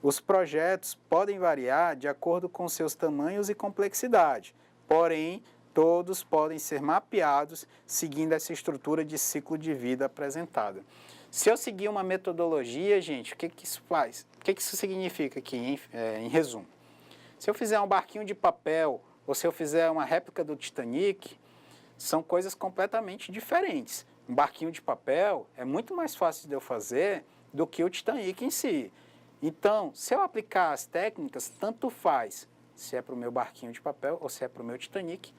Os projetos podem variar de acordo com seus tamanhos e complexidade, porém, todos podem ser mapeados seguindo essa estrutura de ciclo de vida apresentada. Se eu seguir uma metodologia, gente, o que isso faz? O que isso significa aqui, em resumo? Se eu fizer um barquinho de papel ou se eu fizer uma réplica do Titanic, são coisas completamente diferentes. Um barquinho de papel é muito mais fácil de eu fazer do que o Titanic em si. Então, se eu aplicar as técnicas, tanto faz se é para o meu barquinho de papel ou se é para o meu Titanic,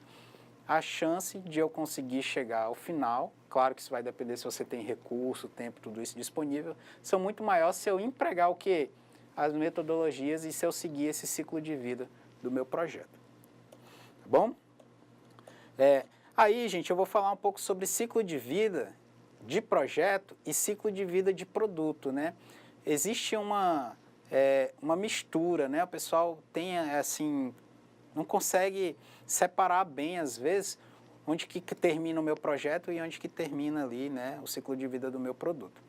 a chance de eu conseguir chegar ao final, claro que isso vai depender se você tem recurso, tempo, tudo isso disponível, são muito maiores se eu empregar o quê? As metodologias e se eu seguir esse ciclo de vida do meu projeto. Tá bom? Aí, gente, eu vou falar um pouco sobre ciclo de vida de projeto e ciclo de vida de produto, né? Existe uma mistura, né? O pessoal tem, assim, não consegue separar bem, às vezes, onde que termina o meu projeto e onde que termina ali, né, o ciclo de vida do meu produto.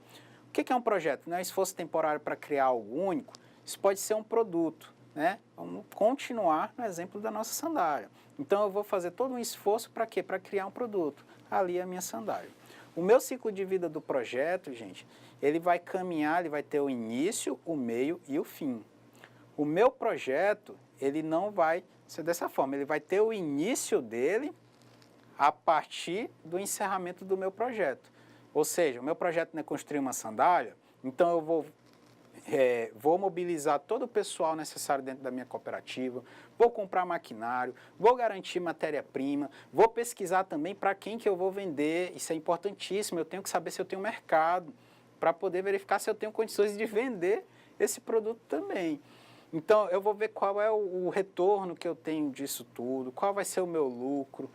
O que é um projeto? Não é um esforço temporário para criar algo único, isso pode ser um produto, né? Vamos continuar no exemplo da nossa sandália. Então, eu vou fazer todo um esforço para quê? Para criar um produto. Ali é a minha sandália. O meu ciclo de vida do projeto, gente, ele vai caminhar, ele vai ter o início, o meio e o fim. O meu projeto, ele não vai ser dessa forma, ele vai ter o início dele a partir do encerramento do meu projeto. Ou seja, o meu projeto não é construir uma sandália, então eu vou mobilizar todo o pessoal necessário dentro da minha cooperativa, vou comprar maquinário, vou garantir matéria-prima, vou pesquisar também para quem que eu vou vender, isso é importantíssimo, eu tenho que saber se eu tenho mercado, para poder verificar se eu tenho condições de vender esse produto também. Então, eu vou ver qual é o retorno que eu tenho disso tudo, qual vai ser o meu lucro.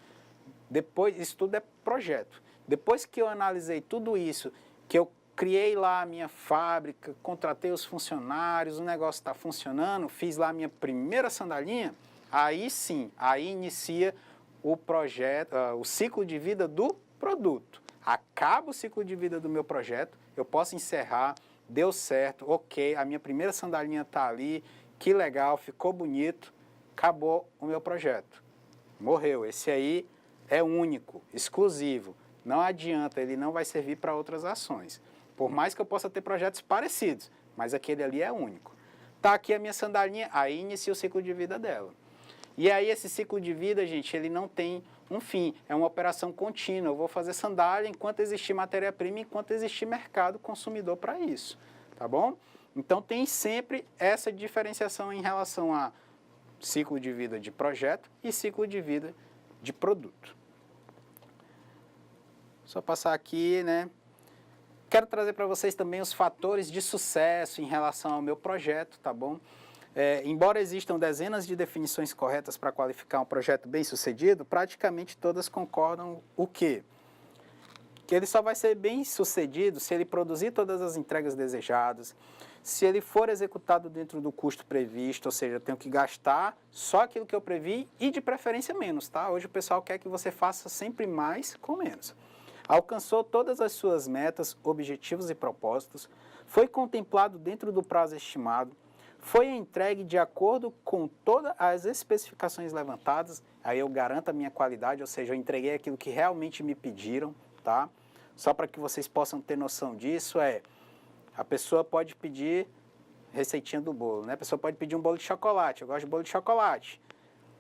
Depois, isso tudo é projeto. Depois que eu analisei tudo isso, que eu criei lá a minha fábrica, contratei os funcionários, o negócio está funcionando, fiz lá a minha primeira sandalinha, aí sim, aí inicia o projeto, o ciclo de vida do produto. Acaba o ciclo de vida do meu projeto, eu posso encerrar, deu certo, ok, a minha primeira sandalinha está ali, que legal, ficou bonito, acabou o meu projeto. Morreu, esse aí é único, exclusivo, não adianta, ele não vai servir para outras ações. Por mais que eu possa ter projetos parecidos, mas aquele ali é único. Tá aqui a minha sandalinha, aí inicia o ciclo de vida dela. E aí esse ciclo de vida, gente, ele não tem um fim, é uma operação contínua. Eu vou fazer sandália enquanto existir matéria-prima, enquanto existir mercado consumidor para isso, tá bom? Então tem sempre essa diferenciação em relação a ciclo de vida de projeto e ciclo de vida de produto. Só passar aqui, né? Quero trazer para vocês também os fatores de sucesso em relação ao meu projeto, tá bom? embora existam dezenas de definições corretas para qualificar um projeto bem-sucedido, praticamente todas concordam o quê? Que ele só vai ser bem-sucedido se ele produzir todas as entregas desejadas, se ele for executado dentro do custo previsto, ou seja, eu tenho que gastar só aquilo que eu previ e de preferência menos, tá? Hoje o pessoal quer que você faça sempre mais com menos. Alcançou todas as suas metas, objetivos e propósitos, foi contemplado dentro do prazo estimado, foi entregue de acordo com todas as especificações levantadas, aí eu garanto a minha qualidade, ou seja, eu entreguei aquilo que realmente me pediram, tá? Só para que vocês possam ter noção disso, a pessoa pode pedir receitinha do bolo, né? A pessoa pode pedir um bolo de chocolate, eu gosto de bolo de chocolate.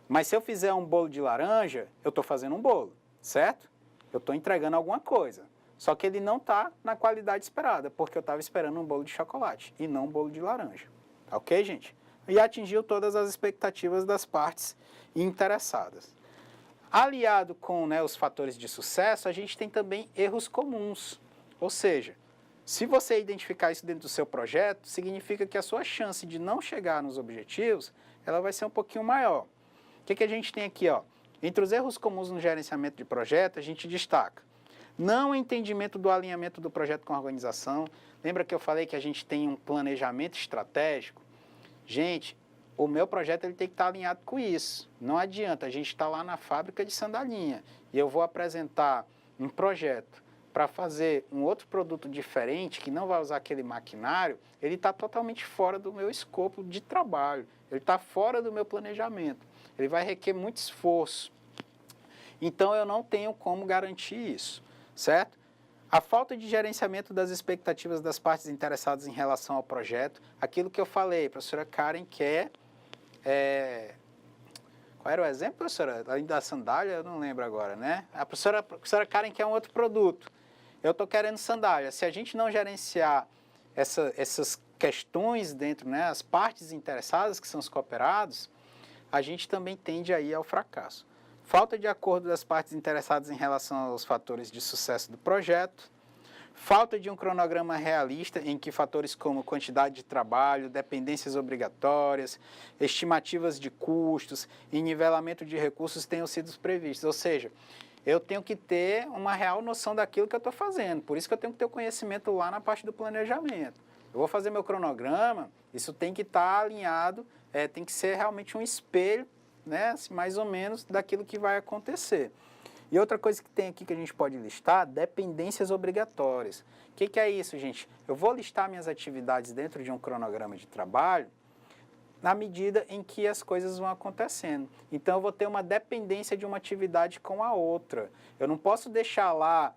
Mas se eu fizer um bolo de laranja, eu estou fazendo um bolo, certo? Eu estou entregando alguma coisa. Só que ele não está na qualidade esperada, porque eu estava esperando um bolo de chocolate e não um bolo de laranja. Ok, gente? E atingiu todas as expectativas das partes interessadas. Aliado com, né, os fatores de sucesso, a gente tem também erros comuns. Ou seja, se você identificar isso dentro do seu projeto, significa que a sua chance de não chegar nos objetivos, ela vai ser um pouquinho maior. O que a gente tem aqui, ó? Entre os erros comuns no gerenciamento de projeto, a gente destaca não entendimento do alinhamento do projeto com a organização. Lembra que eu falei que a gente tem um planejamento estratégico? Gente, o meu projeto ele tem que estar alinhado com isso. Não adianta, a gente está lá na fábrica de sandalinha e eu vou apresentar um projeto para fazer um outro produto diferente, que não vai usar aquele maquinário, ele está totalmente fora do meu escopo de trabalho, ele está fora do meu planejamento, ele vai requerer muito esforço. Então, eu não tenho como garantir isso, certo? A falta de gerenciamento das expectativas das partes interessadas em relação ao projeto, aquilo que eu falei, a professora Karen quer... Qual era o exemplo, professora? Além da sandália, eu não lembro agora, né? A professora Karen quer um outro produto. Eu estou querendo sandália. Se a gente não gerenciar essas questões dentro, né, as partes interessadas, que são os cooperados, a gente também tende a ir ao fracasso. Falta de acordo das partes interessadas em relação aos fatores de sucesso do projeto. Falta de um cronograma realista em que fatores como quantidade de trabalho, dependências obrigatórias, estimativas de custos e nivelamento de recursos tenham sido previstos. Ou seja, eu tenho que ter uma real noção daquilo que eu estou fazendo. Por isso que eu tenho que ter o conhecimento lá na parte do planejamento. Eu vou fazer meu cronograma, isso tem que estar alinhado, tem que ser realmente um espelho, né, assim, mais ou menos, daquilo que vai acontecer. E outra coisa que tem aqui que a gente pode listar, dependências obrigatórias. O que é isso, gente? Eu vou listar minhas atividades dentro de um cronograma de trabalho na medida em que as coisas vão acontecendo. Então, eu vou ter uma dependência de uma atividade com a outra. Eu não posso deixar lá,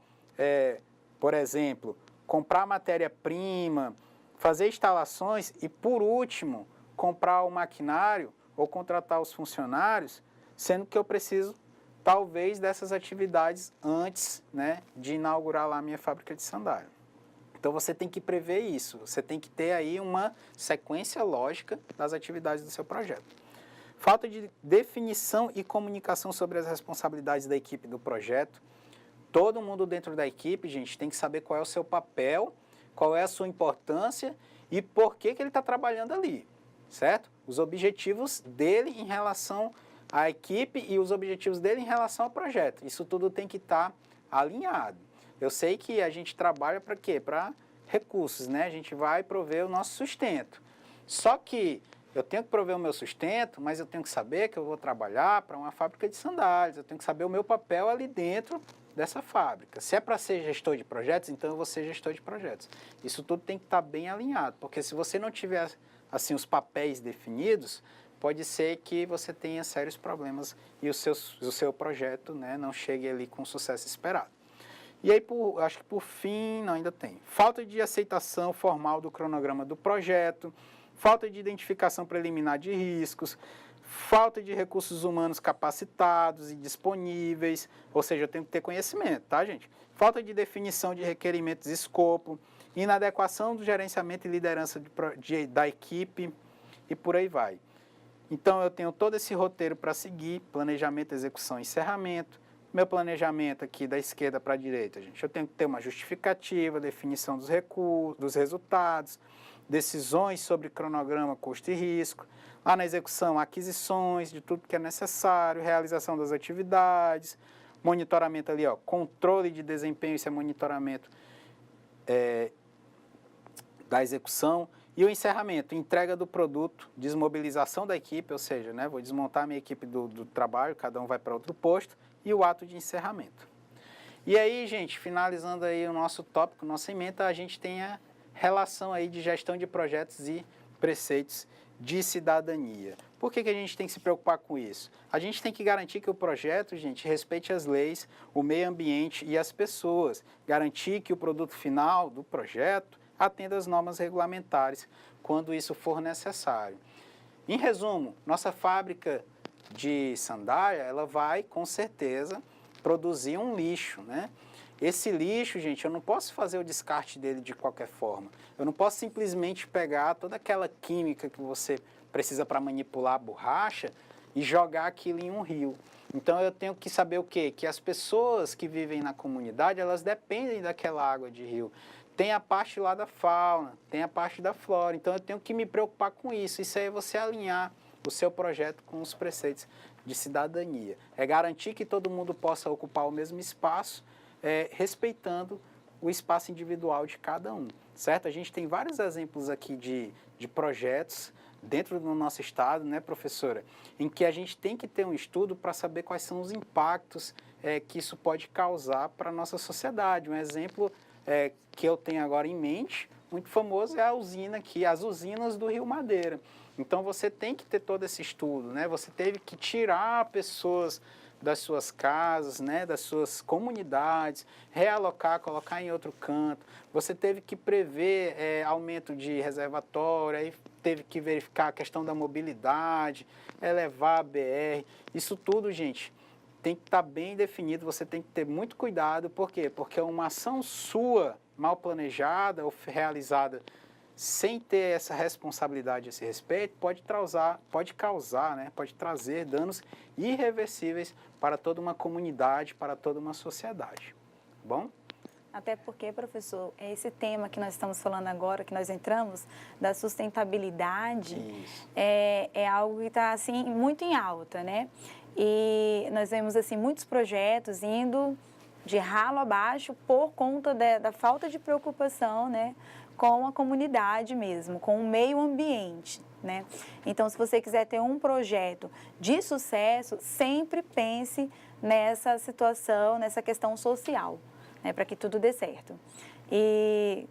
por exemplo, comprar matéria-prima, fazer instalações e, por último, comprar o maquinário ou contratar os funcionários, sendo que eu preciso talvez dessas atividades antes, né, de inaugurar lá a minha fábrica de sandália. Então, você tem que prever isso, você tem que ter aí uma sequência lógica das atividades do seu projeto. Falta de definição e comunicação sobre as responsabilidades da equipe do projeto. Todo mundo dentro da equipe, gente, tem que saber qual é o seu papel, qual é a sua importância e por que ele está trabalhando ali, certo? Os objetivos dele em relação à equipe e os objetivos dele em relação ao projeto. Isso tudo tem que estar alinhado. Eu sei que a gente trabalha para quê? Para recursos, né? A gente vai prover o nosso sustento. Só que eu tenho que prover o meu sustento, mas eu tenho que saber que eu vou trabalhar para uma fábrica de sandálias, eu tenho que saber o meu papel ali dentro dessa fábrica. Se é para ser gestor de projetos, então eu vou ser gestor de projetos. Isso tudo tem que estar bem alinhado, porque se você não tiver assim os papéis definidos, pode ser que você tenha sérios problemas e o seu projeto, né, não chegue ali com o sucesso esperado. E aí, acho que por fim, não, ainda tem. Falta de aceitação formal do cronograma do projeto, falta de identificação preliminar de riscos, falta de recursos humanos capacitados e disponíveis, ou seja, eu tenho que ter conhecimento, tá, gente? Falta de definição de requerimentos e escopo, inadequação do gerenciamento e liderança da equipe e por aí vai. Então, eu tenho todo esse roteiro para seguir, planejamento, execução e encerramento. Meu planejamento aqui da esquerda para a direita, gente, eu tenho que ter uma justificativa, definição dos recursos, dos resultados, decisões sobre cronograma, custo e risco. Lá na execução, aquisições de tudo que é necessário, realização das atividades, monitoramento ali, ó, controle de desempenho, isso é monitoramento da execução. E o encerramento, entrega do produto, desmobilização da equipe, ou seja, né, vou desmontar a minha equipe do trabalho, cada um vai para outro posto, e o ato de encerramento. E aí, gente, finalizando aí o nosso tópico, nossa ementa, a gente tem a relação aí de gestão de projetos e preceitos de cidadania. Por que a gente tem que se preocupar com isso? A gente tem que garantir que o projeto, gente, respeite as leis, o meio ambiente e as pessoas. Garantir que o produto final do projeto atenda às normas regulamentares, quando isso for necessário. Em resumo, nossa fábrica de sandália, ela vai, com certeza, produzir um lixo, né? Esse lixo, gente, eu não posso fazer o descarte dele de qualquer forma. Eu não posso simplesmente pegar toda aquela química que você precisa para manipular a borracha e jogar aquilo em um rio. Então, eu tenho que saber o quê? Que as pessoas que vivem na comunidade, elas dependem daquela água de rio. Tem a parte lá da fauna, tem a parte da flora. Então, eu tenho que me preocupar com isso. Isso aí é você alinhar o seu projeto com os preceitos de cidadania. É garantir que todo mundo possa ocupar o mesmo espaço, respeitando o espaço individual de cada um, certo? A gente tem vários exemplos aqui de projetos dentro do nosso estado, né, professora? Em que a gente tem que ter um estudo para saber quais são os impactos que isso pode causar para a nossa sociedade. Um exemplo que eu tenho agora em mente, muito famoso, é a usina aqui, as usinas do Rio Madeira. Então, você tem que ter todo esse estudo, né? Você teve que tirar pessoas das suas casas, né, das suas comunidades, realocar, colocar em outro canto. Você teve que prever aumento de reservatório, aí teve que verificar a questão da mobilidade, elevar a BR. Isso tudo, gente, tem que estar bem definido, você tem que ter muito cuidado. Por quê? Porque uma ação sua, mal planejada ou realizada sem ter essa responsabilidade, esse respeito, pode causar, né, pode trazer danos irreversíveis para toda uma comunidade, para toda uma sociedade. Bom? Até porque, professor, esse tema que nós estamos falando agora, que nós entramos, da sustentabilidade, é algo que está assim, muito em alta, né? E nós vemos assim, muitos projetos indo de ralo abaixo por conta da falta de preocupação, né, com a comunidade mesmo, com o meio ambiente, né? Então, se você quiser ter um projeto de sucesso, sempre pense nessa situação, nessa questão social, né, para que tudo dê certo. E,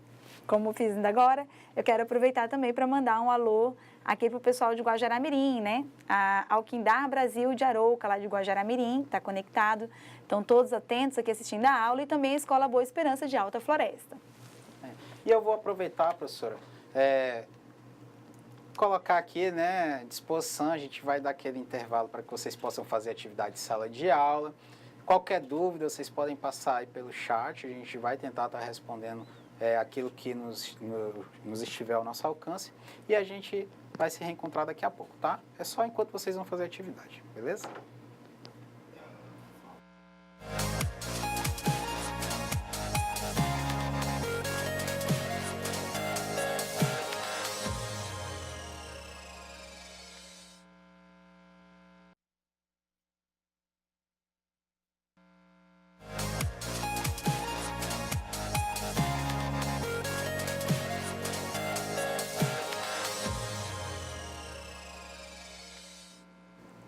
como fiz ainda agora, eu quero aproveitar também para mandar um alô aqui para o pessoal de Guajará-Mirim, né? A Alquindar Brasil de Arouca, lá de Guajará-Mirim, está conectado. Estão todos atentos aqui assistindo a aula, e também a Escola Boa Esperança de Alta Floresta. E eu vou aproveitar, professora, colocar aqui, né, à disposição, a gente vai dar aquele intervalo para que vocês possam fazer atividade de sala de aula. Qualquer dúvida, vocês podem passar aí pelo chat, a gente vai tentar estar respondendo aquilo que nos estiver ao nosso alcance, e a gente vai se reencontrar daqui a pouco, tá? É só enquanto vocês vão fazer a atividade, beleza?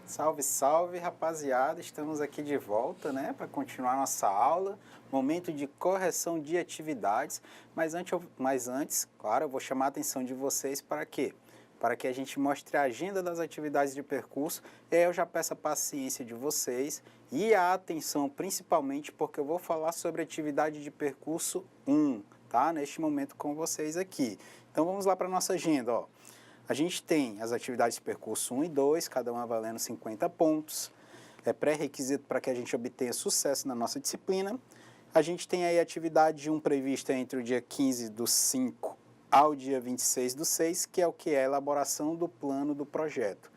Salve, salve, rapaziada! Estamos aqui de volta, né, para continuar nossa aula, momento de correção de atividades, mas antes, claro, eu vou chamar a atenção de vocês para quê? Para que a gente mostre a agenda das atividades de percurso, e aí eu já peço a paciência de vocês e a atenção principalmente porque eu vou falar sobre a atividade de percurso 1, tá? Neste momento com vocês aqui. Então vamos lá para a nossa agenda, ó. A gente tem as atividades de percurso 1 e 2, cada uma valendo 50 pontos. É pré-requisito para que a gente obtenha sucesso na nossa disciplina. A gente tem aí a atividade 1 prevista entre o dia 15/5 ao dia 26/6, que é o que é a elaboração do plano do projeto.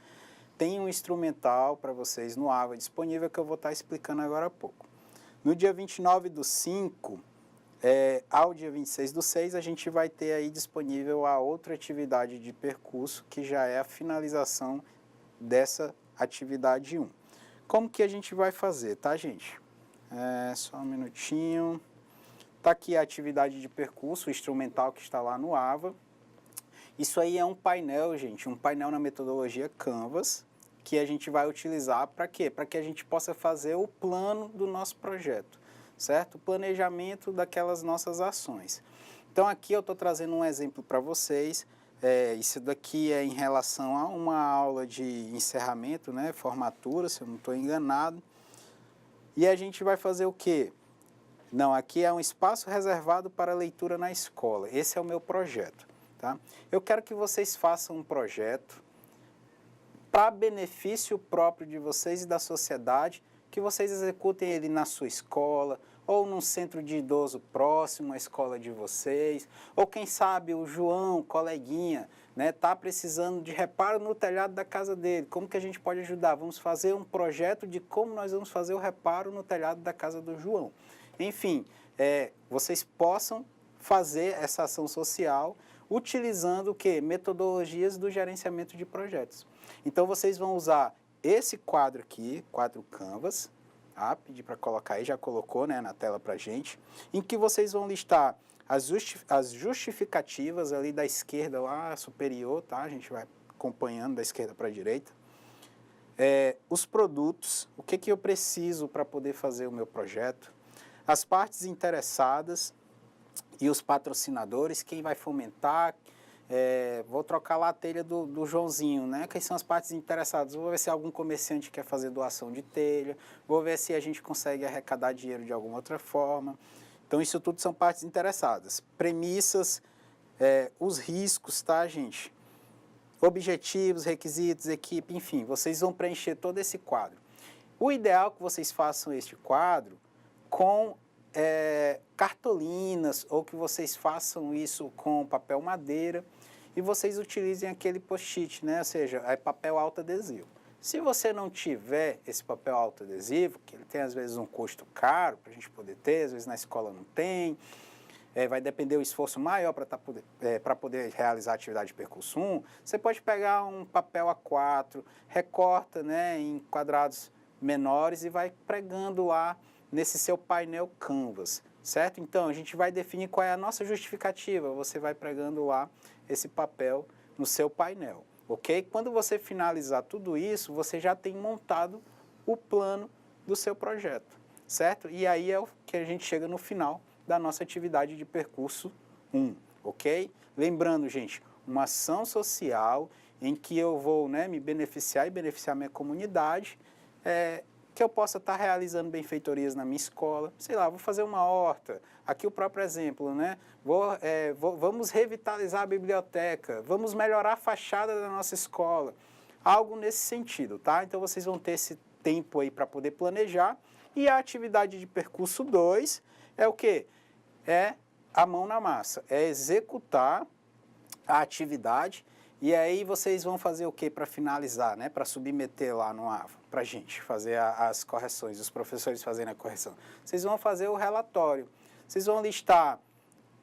Tem um instrumental para vocês no AVA disponível que eu vou estar explicando agora há pouco. No dia 29/5, ao dia 26/6, a gente vai ter aí disponível a outra atividade de percurso, que já é a finalização dessa atividade 1. Como que a gente vai fazer, tá, gente? Só um minutinho. Tá aqui a atividade de percurso, o instrumental que está lá no AVA. Isso aí é um painel, gente, um painel na metodologia Canvas, que a gente vai utilizar para quê? Para que a gente possa fazer o plano do nosso projeto, certo? O planejamento daquelas nossas ações. Então, aqui eu estou trazendo um exemplo para vocês. Isso daqui é em relação a uma aula de encerramento, né? Formatura, se eu não estou enganado. E a gente vai fazer o quê? Não, aqui é um espaço reservado para leitura na escola. Esse é o meu projeto. Tá? Eu quero que vocês façam um projeto para benefício próprio de vocês e da sociedade, que vocês executem ele na sua escola, ou num centro de idoso próximo à escola de vocês, ou quem sabe o João, coleguinha, né, tá precisando de reparo no telhado da casa dele. Como que a gente pode ajudar? Vamos fazer um projeto de como nós vamos fazer o reparo no telhado da casa do João. Enfim, vocês possam fazer essa ação social utilizando o quê? Metodologias do gerenciamento de projetos. Então, vocês vão usar esse quadro aqui, quadro Canvas, tá? Pedi para colocar aí, já colocou, né, na tela para a gente, em que vocês vão listar as justificativas ali da esquerda lá superior, tá? A gente vai acompanhando da esquerda para a direita. Os produtos, o que eu preciso para poder fazer o meu projeto, as partes interessadas e os patrocinadores, quem vai fomentar. Vou trocar lá a telha do Joãozinho, né? Quem são as partes interessadas? Vou ver se algum comerciante quer fazer doação de telha, vou ver se a gente consegue arrecadar dinheiro de alguma outra forma. Então, isso tudo são partes interessadas. Premissas, os riscos, tá, gente? Objetivos, requisitos, equipe, enfim, vocês vão preencher todo esse quadro. O ideal é que vocês façam este quadro com cartolinas, ou que vocês façam isso com papel madeira e vocês utilizem aquele post-it, né? Ou seja, papel autoadesivo. Se você não tiver esse papel autoadesivo, que ele tem às vezes um custo caro para a gente poder ter, às vezes na escola não tem, vai depender do esforço maior para poder realizar a atividade de percurso 1, você pode pegar um papel A4, recorta, né, em quadrados menores e vai pregando lá nesse seu painel Canvas, certo? Então, a gente vai definir qual é a nossa justificativa. Você vai pregando lá esse papel no seu painel, ok? Quando você finalizar tudo isso, você já tem montado o plano do seu projeto, certo? E aí é o que a gente chega no final da nossa atividade de percurso 1, ok? Lembrando, gente, uma ação social em que eu vou, né, me beneficiar e beneficiar minha comunidade, que eu possa estar realizando benfeitorias na minha escola, sei lá, vou fazer uma horta, aqui o próprio exemplo, né? Vamos revitalizar a biblioteca, vamos melhorar a fachada da nossa escola, algo nesse sentido, tá? Então, vocês vão ter esse tempo aí para poder planejar, e a atividade de percurso 2 é o quê? É a mão na massa, é executar a atividade. E aí vocês vão fazer o que para finalizar, né? Para submeter lá no AVA, para a gente fazer as correções, os professores fazendo a correção. Vocês vão fazer o relatório. Vocês vão listar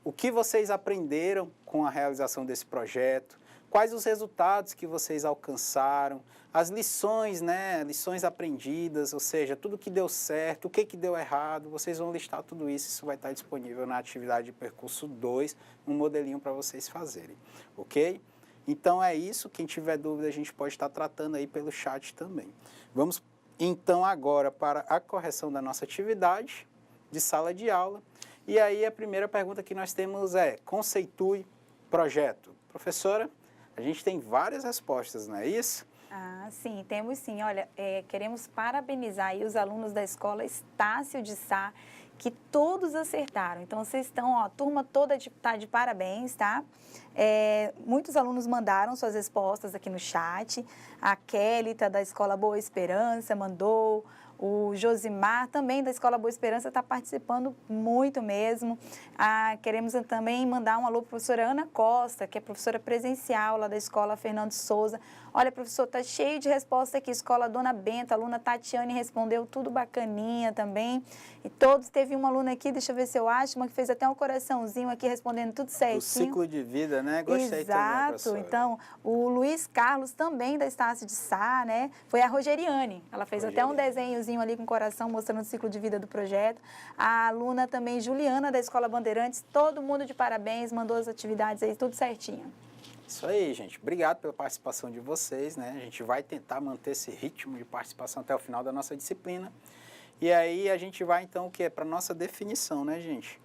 o que vocês aprenderam com a realização desse projeto, quais os resultados que vocês alcançaram, as lições, né? Lições aprendidas, ou seja, tudo que deu certo, o que deu errado. Vocês vão listar tudo isso, isso vai estar disponível na atividade de percurso 2, um modelinho para vocês fazerem, ok? Então, é isso. Quem tiver dúvida, a gente pode estar tratando aí pelo chat também. Vamos, então, agora para a correção da nossa atividade de sala de aula. E aí, a primeira pergunta que nós temos é: conceitue projeto. Professora, a gente tem várias respostas, não é isso? Ah, sim, temos sim. Olha, queremos parabenizar aí os alunos da escola Estácio de Sá, que todos acertaram. Então, vocês estão, ó, a turma toda está de parabéns, tá? Muitos alunos mandaram suas respostas aqui no chat. A Kelly, da Escola Boa Esperança, mandou. O Josimar, também da Escola Boa Esperança, está participando muito mesmo. Queremos também mandar um alô para a professora Ana Costa, que é professora presencial lá da Escola Fernando Souza. Olha, professor, tá cheio de resposta aqui. Escola Dona Benta, aluna Tatiane respondeu tudo bacaninha também. E todos, teve uma aluna aqui, deixa eu ver se eu acho, uma que fez até um coraçãozinho aqui respondendo tudo certinho. O ciclo de vida, né? Gostei Exato. também, professora. Então, o Luiz Carlos também da Estácio de Sá, né? Foi a Rogeriane. Ela fez até um desenhozinho ali com coração mostrando o ciclo de vida do projeto. A aluna também, Juliana, da Escola Bandeirantes, todo mundo de parabéns, mandou as atividades aí, tudo certinho. Isso aí, gente. Obrigado pela participação de vocês, né? A gente vai tentar manter esse ritmo de participação até o final da nossa disciplina. E aí a gente vai, então, o que é para nossa definição, né, gente?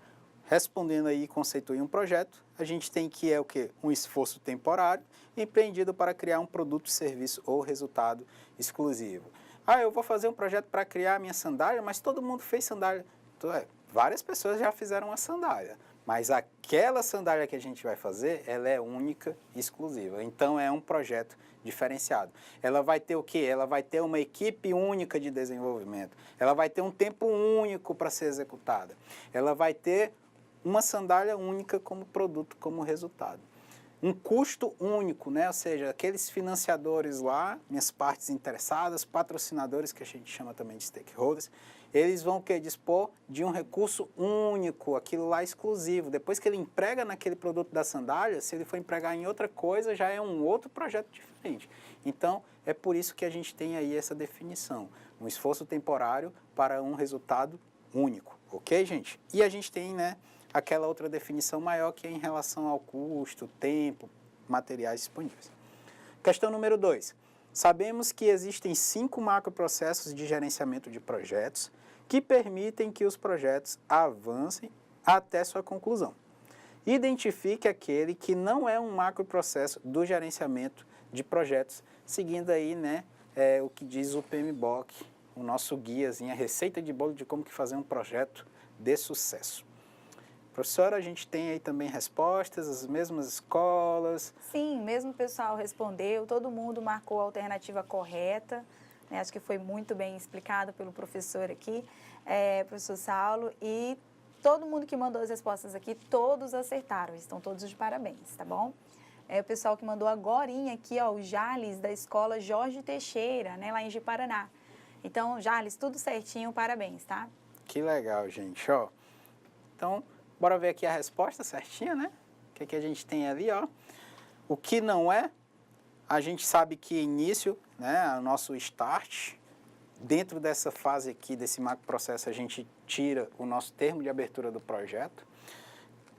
Respondendo aí, conceitue um projeto, a gente tem que é o quê? Um esforço temporário empreendido para criar um produto, serviço ou resultado exclusivo. Ah, eu vou fazer um projeto para criar a minha sandália, mas todo mundo fez sandália. Várias pessoas já fizeram uma sandália, mas aquela sandália que a gente vai fazer, ela é única e exclusiva. Então, é um projeto diferenciado. Ela vai ter o quê? Ela vai ter uma equipe única de desenvolvimento. Ela vai ter um tempo único para ser executada. Ela vai ter uma sandália única como produto, como resultado. Um custo único, né? Ou seja, aqueles financiadores lá, minhas partes interessadas, patrocinadores, que a gente chama também de stakeholders, eles vão dispor de um recurso único, aquilo lá exclusivo. Depois que ele emprega naquele produto da sandália, se ele for empregar em outra coisa, já é um outro projeto diferente. Então, é por isso que a gente tem aí essa definição. Um esforço temporário para um resultado único. Ok, gente? E a gente tem, né, aquela outra definição maior que é em relação ao custo, tempo, materiais disponíveis. Questão número 2. Sabemos que existem 5 macroprocessos de gerenciamento de projetos que permitem que os projetos avancem até sua conclusão. Identifique aquele que não é um macroprocesso do gerenciamento de projetos, seguindo aí, né, o que diz o PMBOK, o nosso guiazinho, a receita de bolo de como que fazer um projeto de sucesso. Professora, a gente tem aí também respostas, as mesmas escolas? Sim, mesmo o pessoal respondeu, todo mundo marcou a alternativa correta, né? Acho que foi muito bem explicado pelo professor aqui, professor Saulo, e todo mundo que mandou as respostas aqui, todos acertaram, estão todos de parabéns, tá bom? O pessoal que mandou agorinha aqui, ó, o Jales, da escola Jorge Teixeira, né, lá em Ji-Paraná. Então, Jales, tudo certinho, parabéns, tá? Que legal, gente, ó. Então, bora ver aqui a resposta certinha, né? O que a gente tem ali, ó. O que não é, a gente sabe que início, né, o nosso start, dentro dessa fase aqui, desse macroprocesso, a gente tira o nosso termo de abertura do projeto.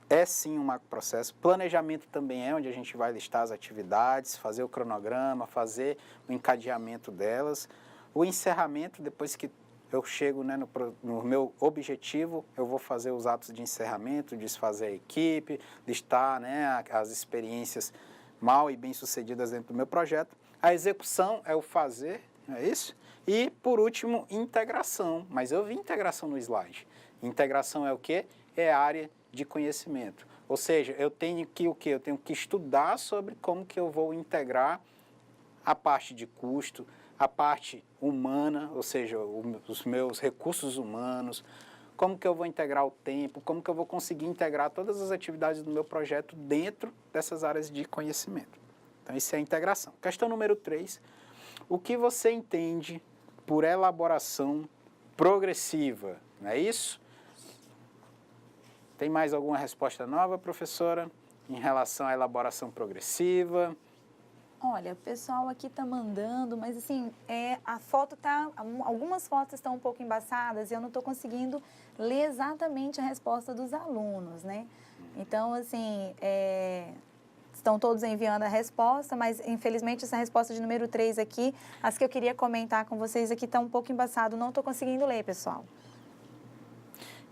É sim um macroprocesso. Planejamento também é onde a gente vai listar as atividades, fazer o cronograma, fazer o encadeamento delas. O encerramento, depois que eu chego, né, no meu objetivo, eu vou fazer os atos de encerramento, desfazer a equipe, listar, né, as experiências mal e bem sucedidas dentro do meu projeto. A execução é o fazer, não é isso? E, por último, integração. Mas eu vi integração no slide. Integração é o quê? É a área de conhecimento. Ou seja, eu tenho que o quê? Eu tenho que estudar sobre como que eu vou integrar a parte de custo, a parte humana, ou seja, os meus recursos humanos, como que eu vou integrar o tempo, como que eu vou conseguir integrar todas as atividades do meu projeto dentro dessas áreas de conhecimento. Então, isso é a integração. Questão número 3. O que você entende por elaboração progressiva? Não é isso? Tem mais alguma resposta nova, professora, em relação à elaboração progressiva? Olha, o pessoal aqui tá mandando, mas assim, a foto algumas fotos estão um pouco embaçadas e eu não estou conseguindo ler exatamente a resposta dos alunos, né? Então, assim, estão todos enviando a resposta, mas infelizmente essa resposta de número 3 aqui, as que eu queria comentar com vocês aqui, tá um pouco embaçado, não estou conseguindo ler, pessoal.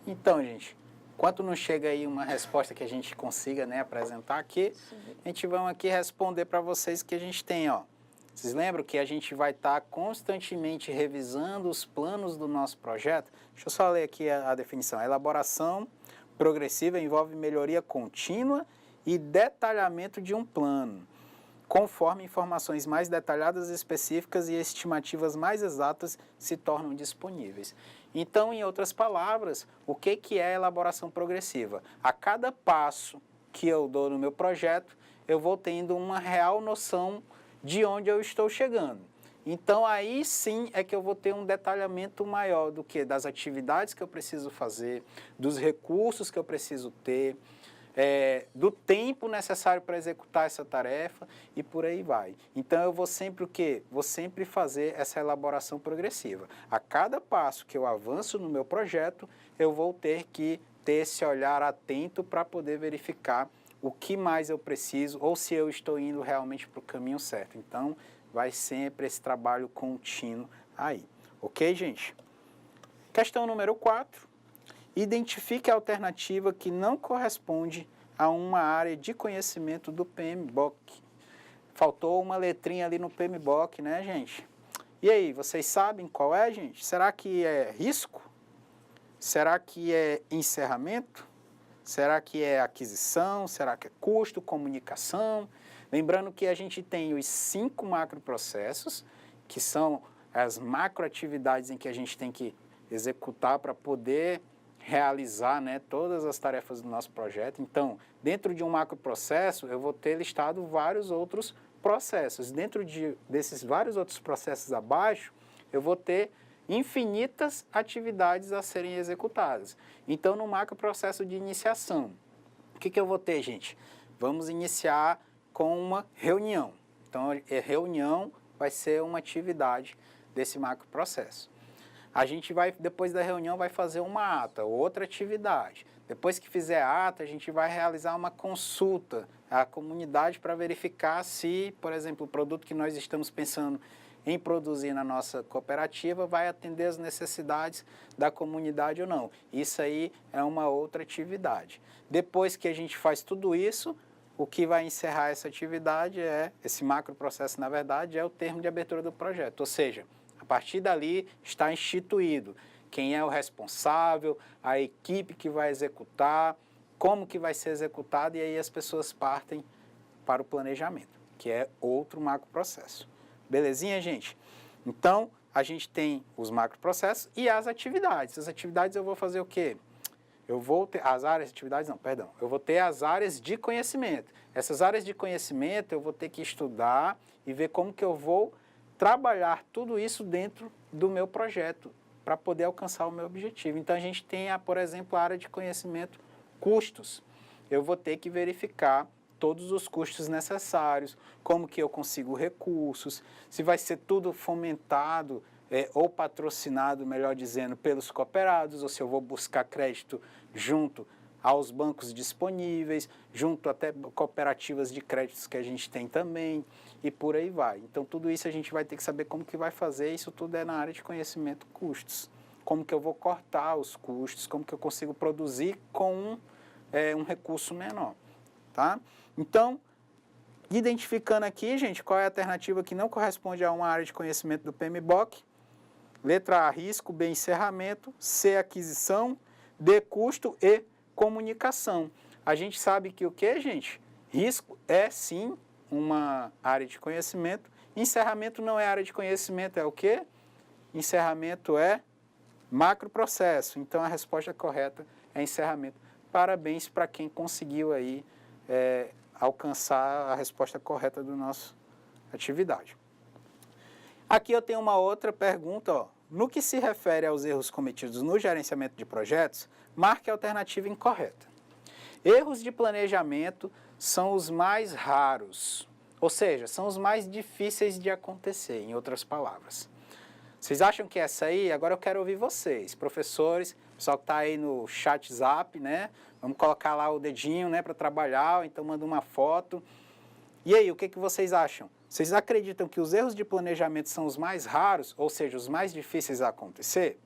Então, gente, enquanto não chega aí uma resposta que a gente consiga, né, apresentar aqui, a gente vai aqui responder para vocês que a gente tem, ó. Vocês lembram que a gente vai estar constantemente revisando os planos do nosso projeto? Deixa eu só ler aqui a definição. A elaboração progressiva envolve melhoria contínua e detalhamento de um plano, conforme informações mais detalhadas, específicas e estimativas mais exatas se tornam disponíveis. Então, em outras palavras, o que é a elaboração progressiva? A cada passo que eu dou no meu projeto, eu vou tendo uma real noção de onde eu estou chegando. Então, aí sim é que eu vou ter um detalhamento maior do que das atividades que eu preciso fazer, dos recursos que eu preciso ter, do tempo necessário para executar essa tarefa e por aí vai. Então, eu vou sempre o quê? Vou sempre fazer essa elaboração progressiva. A cada passo que eu avanço no meu projeto, eu vou ter que ter esse olhar atento para poder verificar o que mais eu preciso ou se eu estou indo realmente para o caminho certo. Então, vai sempre esse trabalho contínuo aí. Ok, gente? Questão número 4. Identifique a alternativa que não corresponde a uma área de conhecimento do PMBOK. Faltou uma letrinha ali no PMBOK, né, gente? E aí, vocês sabem qual é, gente? Será que é risco? Será que é encerramento? Será que é aquisição? Será que é custo, comunicação? Lembrando que a gente tem os 5 macroprocessos, que são as macroatividades em que a gente tem que executar para poder realizar, né, todas as tarefas do nosso projeto. Então, dentro de um macroprocesso, eu vou ter listado vários outros processos. Dentro desses vários outros processos abaixo, eu vou ter infinitas atividades a serem executadas. Então, no macroprocesso de iniciação, o que eu vou ter, gente? Vamos iniciar com uma reunião. Então, a reunião vai ser uma atividade desse macroprocesso. A gente vai, depois da reunião, vai fazer uma ata, outra atividade. Depois que fizer a ata, a gente vai realizar uma consulta à comunidade para verificar se, por exemplo, o produto que nós estamos pensando em produzir na nossa cooperativa vai atender as necessidades da comunidade ou não. Isso aí é uma outra atividade. Depois que a gente faz tudo isso, o que vai encerrar essa atividade esse macroprocesso, na verdade, é o termo de abertura do projeto. Ou seja, a partir dali está instituído quem é o responsável, a equipe que vai executar, como que vai ser executado, e aí as pessoas partem para o planejamento, que é outro macroprocesso. Belezinha, gente? Então, a gente tem os macroprocessos e as atividades. As atividades eu vou fazer o quê? Eu vou ter eu vou ter as áreas de conhecimento. Essas áreas de conhecimento eu vou ter que estudar e ver como que eu vou trabalhar tudo isso dentro do meu projeto para poder alcançar o meu objetivo. Então, a gente tem, por exemplo, a área de conhecimento custos. Eu vou ter que verificar todos os custos necessários, como que eu consigo recursos, se vai ser tudo fomentado ou patrocinado, melhor dizendo, pelos cooperados, ou se eu vou buscar crédito junto aos bancos disponíveis, junto até cooperativas de créditos que a gente tem também, e por aí vai. Então, tudo isso a gente vai ter que saber como que vai fazer, isso tudo é na área de conhecimento custos. Como que eu vou cortar os custos, como que eu consigo produzir com um recurso menor, tá? Então, identificando aqui, gente, qual é a alternativa que não corresponde a uma área de conhecimento do PMBOK. Letra A, risco, B, encerramento, C, aquisição, D, custo e comunicação. A gente sabe que o que, gente? Risco é, sim, uma área de conhecimento. Encerramento não é área de conhecimento, é o quê? Encerramento é macroprocesso. Então, a resposta correta é encerramento. Parabéns para quem conseguiu aí alcançar a resposta correta da nossa atividade. Aqui eu tenho uma outra pergunta, ó. No que se refere aos erros cometidos no gerenciamento de projetos, marque a alternativa incorreta. Erros de planejamento são os mais raros, ou seja, são os mais difíceis de acontecer, em outras palavras. Vocês acham que essa aí? Agora eu quero ouvir vocês, professores, pessoal que está aí no chat Zap, né? Vamos colocar lá o dedinho, né, para trabalhar, então manda uma foto. E aí, o que vocês acham? Vocês acreditam que os erros de planejamento são os mais raros, ou seja, os mais difíceis a acontecer?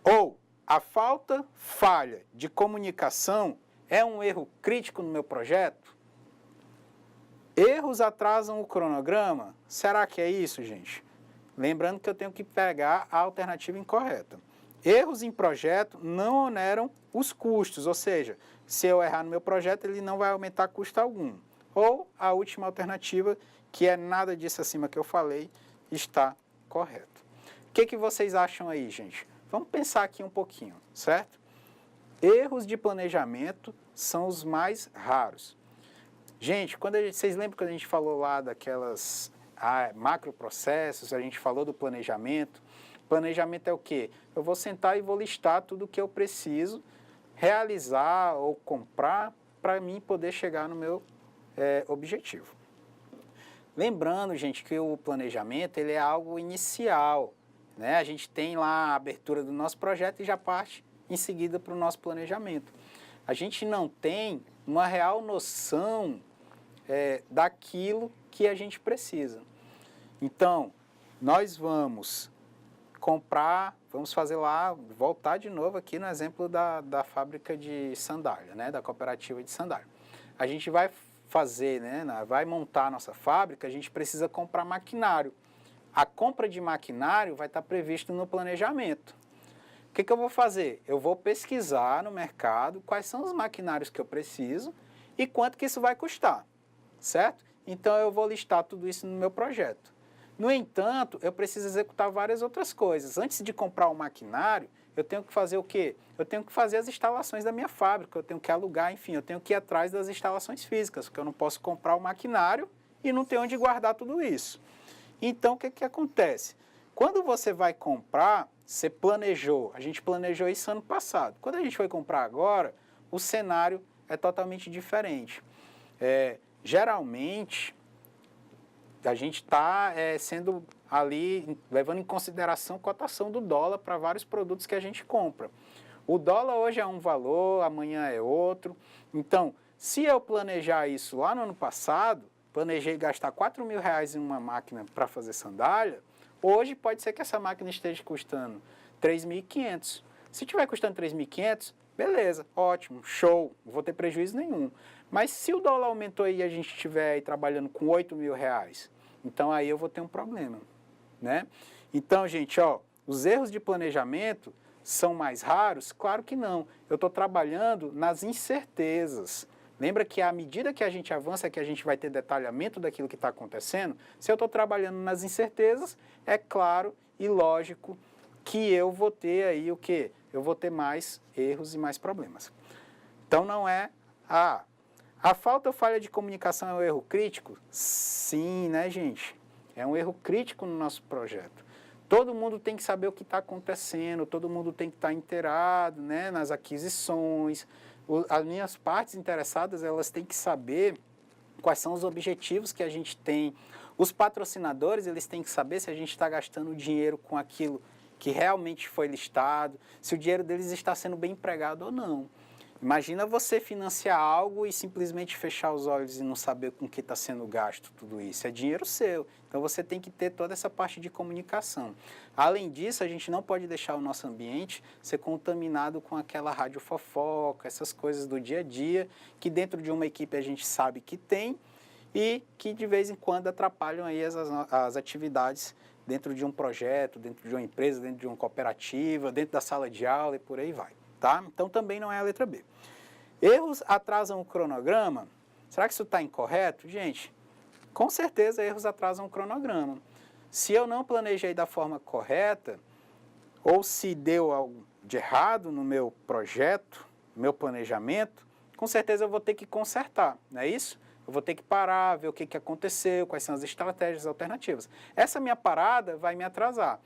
Ou a falha de comunicação é um erro crítico no meu projeto? Erros atrasam o cronograma? Será que é isso, gente? Lembrando que eu tenho que pegar a alternativa incorreta. Erros em projeto não oneram os custos, ou seja, se eu errar no meu projeto, ele não vai aumentar custo algum. Ou a última alternativa, que é nada disso acima que eu falei, está correto. O que vocês acham aí, gente? Vamos pensar aqui um pouquinho, certo? Erros de planejamento são os mais raros. Gente, vocês lembram quando a gente falou lá daquelas macroprocessos, a gente falou do planejamento? Planejamento é o quê? Eu vou sentar e vou listar tudo o que eu preciso realizar ou comprar para mim poder chegar no meu objetivo. Lembrando, gente, que o planejamento ele é algo inicial, né? A gente tem lá a abertura do nosso projeto e já parte em seguida para o nosso planejamento. A gente não tem uma real noção daquilo que a gente precisa. Então, nós vamos comprar, vamos fazer lá, voltar de novo aqui no exemplo da fábrica de sandália, né? Da cooperativa de sandália. A gente vai fazer, né? Vai montar a nossa fábrica, a gente precisa comprar maquinário. A compra de maquinário vai estar previsto no planejamento. O que eu vou fazer? Eu vou pesquisar no mercado quais são os maquinários que eu preciso e quanto que isso vai custar, certo? Então, eu vou listar tudo isso no meu projeto. No entanto, eu preciso executar várias outras coisas. Antes de comprar o maquinário, eu tenho que fazer o quê? Eu tenho que fazer as instalações da minha fábrica, eu tenho que alugar, enfim, eu tenho que ir atrás das instalações físicas, porque eu não posso comprar o maquinário e não ter onde guardar tudo isso. Então, o que acontece? Quando você vai comprar, você planejou, a gente planejou isso ano passado. Quando a gente foi comprar agora, o cenário é totalmente diferente. Geralmente, a gente está sendo ali, levando em consideração a cotação do dólar para vários produtos que a gente compra. O dólar hoje é um valor, amanhã é outro. Então, se eu planejar isso lá no ano passado, planejei gastar R$4.000 em uma máquina para fazer sandália, hoje pode ser que essa máquina esteja custando R$3.500. Se estiver custando R$3.500, beleza, ótimo, show, não vou ter prejuízo nenhum. Mas se o dólar aumentou e a gente estiver aí trabalhando com R$8.000, então aí eu vou ter um problema, né? Então, gente, os erros de planejamento são mais raros? Claro que não. Eu estou trabalhando nas incertezas. Lembra que à medida que a gente avança, que a gente vai ter detalhamento daquilo que está acontecendo, se eu estou trabalhando nas incertezas, é claro e lógico que eu vou ter aí o quê? Eu vou ter mais erros e mais problemas. Então, não é a falta ou falha de comunicação é um erro crítico? Sim, né, gente? É um erro crítico no nosso projeto. Todo mundo tem que saber o que está acontecendo, todo mundo tem que estar inteirado, né, nas aquisições. As minhas partes interessadas, elas têm que saber quais são os objetivos que a gente tem. Os patrocinadores, eles têm que saber se a gente está gastando dinheiro com aquilo que realmente foi listado, se o dinheiro deles está sendo bem empregado ou não. Imagina você financiar algo e simplesmente fechar os olhos e não saber com que está sendo gasto tudo isso. É dinheiro seu. Então, você tem que ter toda essa parte de comunicação. Além disso, a gente não pode deixar o nosso ambiente ser contaminado com aquela rádio fofoca, essas coisas do dia a dia, que dentro de uma equipe a gente sabe que tem e que de vez em quando atrapalham aí as atividades dentro de um projeto, dentro de uma empresa, dentro de uma cooperativa, dentro da sala de aula e por aí vai. Tá? Então, também não é a letra B. Erros atrasam o cronograma? Será que isso está incorreto? Gente, com certeza erros atrasam o cronograma. Se eu não planejei da forma correta, ou se deu algo de errado no meu projeto, no meu planejamento, com certeza eu vou ter que consertar, não é isso? Eu vou ter que parar, ver o que aconteceu, quais são as estratégias alternativas. Essa minha parada vai me atrasar.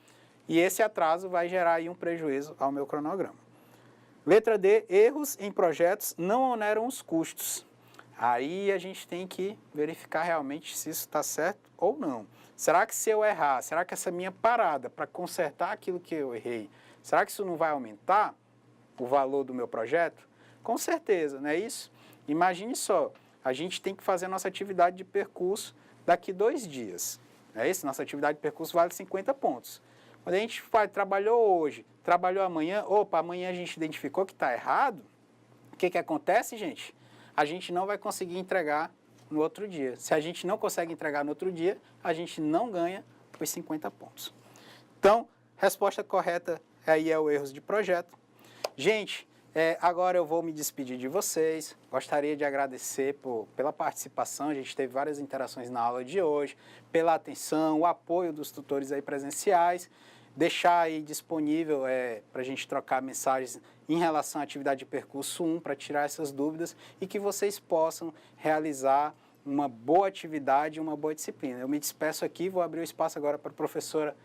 E esse atraso vai gerar aí um prejuízo ao meu cronograma. Letra D, erros em projetos não oneram os custos. Aí a gente tem que verificar realmente se isso está certo ou não. Será que se eu errar, será que essa minha parada para consertar aquilo que eu errei, será que isso não vai aumentar o valor do meu projeto? Com certeza, não é isso? Imagine só, a gente tem que fazer a nossa atividade de percurso daqui 2 dias. Não é isso? Nossa atividade de percurso vale 50 pontos. Quando a gente trabalhou hoje, trabalhou amanhã, amanhã a gente identificou que está errado, o que acontece, gente? A gente não vai conseguir entregar no outro dia. Se a gente não consegue entregar no outro dia, a gente não ganha os 50 pontos. Então, resposta correta aí é o erros de projeto. Gente, agora eu vou me despedir de vocês. Gostaria de agradecer pela participação. A gente teve várias interações na aula de hoje, pela atenção, o apoio dos tutores aí presenciais. deixar aí disponível para a gente trocar mensagens em relação à atividade de percurso 1, para tirar essas dúvidas e que vocês possam realizar uma boa atividade e uma boa disciplina. Eu me despeço aqui, vou abrir o espaço agora para a professora,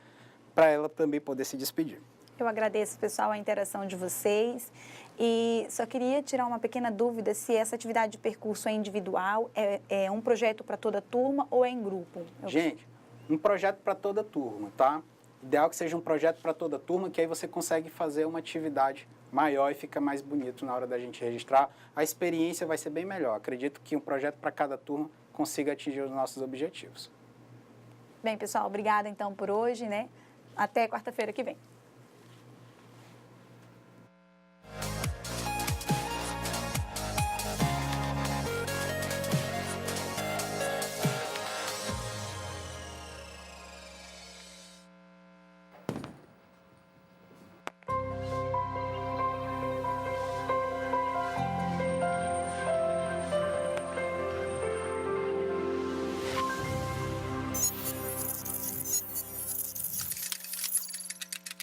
para ela também poder se despedir. Eu agradeço, pessoal, a interação de vocês e só queria tirar uma pequena dúvida se essa atividade de percurso é individual, é um projeto para toda a turma ou é em grupo? Gente, um projeto para toda a turma, tá? Ideal que seja um projeto para toda a turma, que aí você consegue fazer uma atividade maior e fica mais bonito na hora da gente registrar. A experiência vai ser bem melhor. Acredito que um projeto para cada turma consiga atingir os nossos objetivos. Bem, pessoal, obrigada então por hoje, né? Até quarta-feira que vem.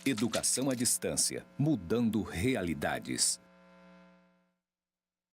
Educação à distância, mudando realidades.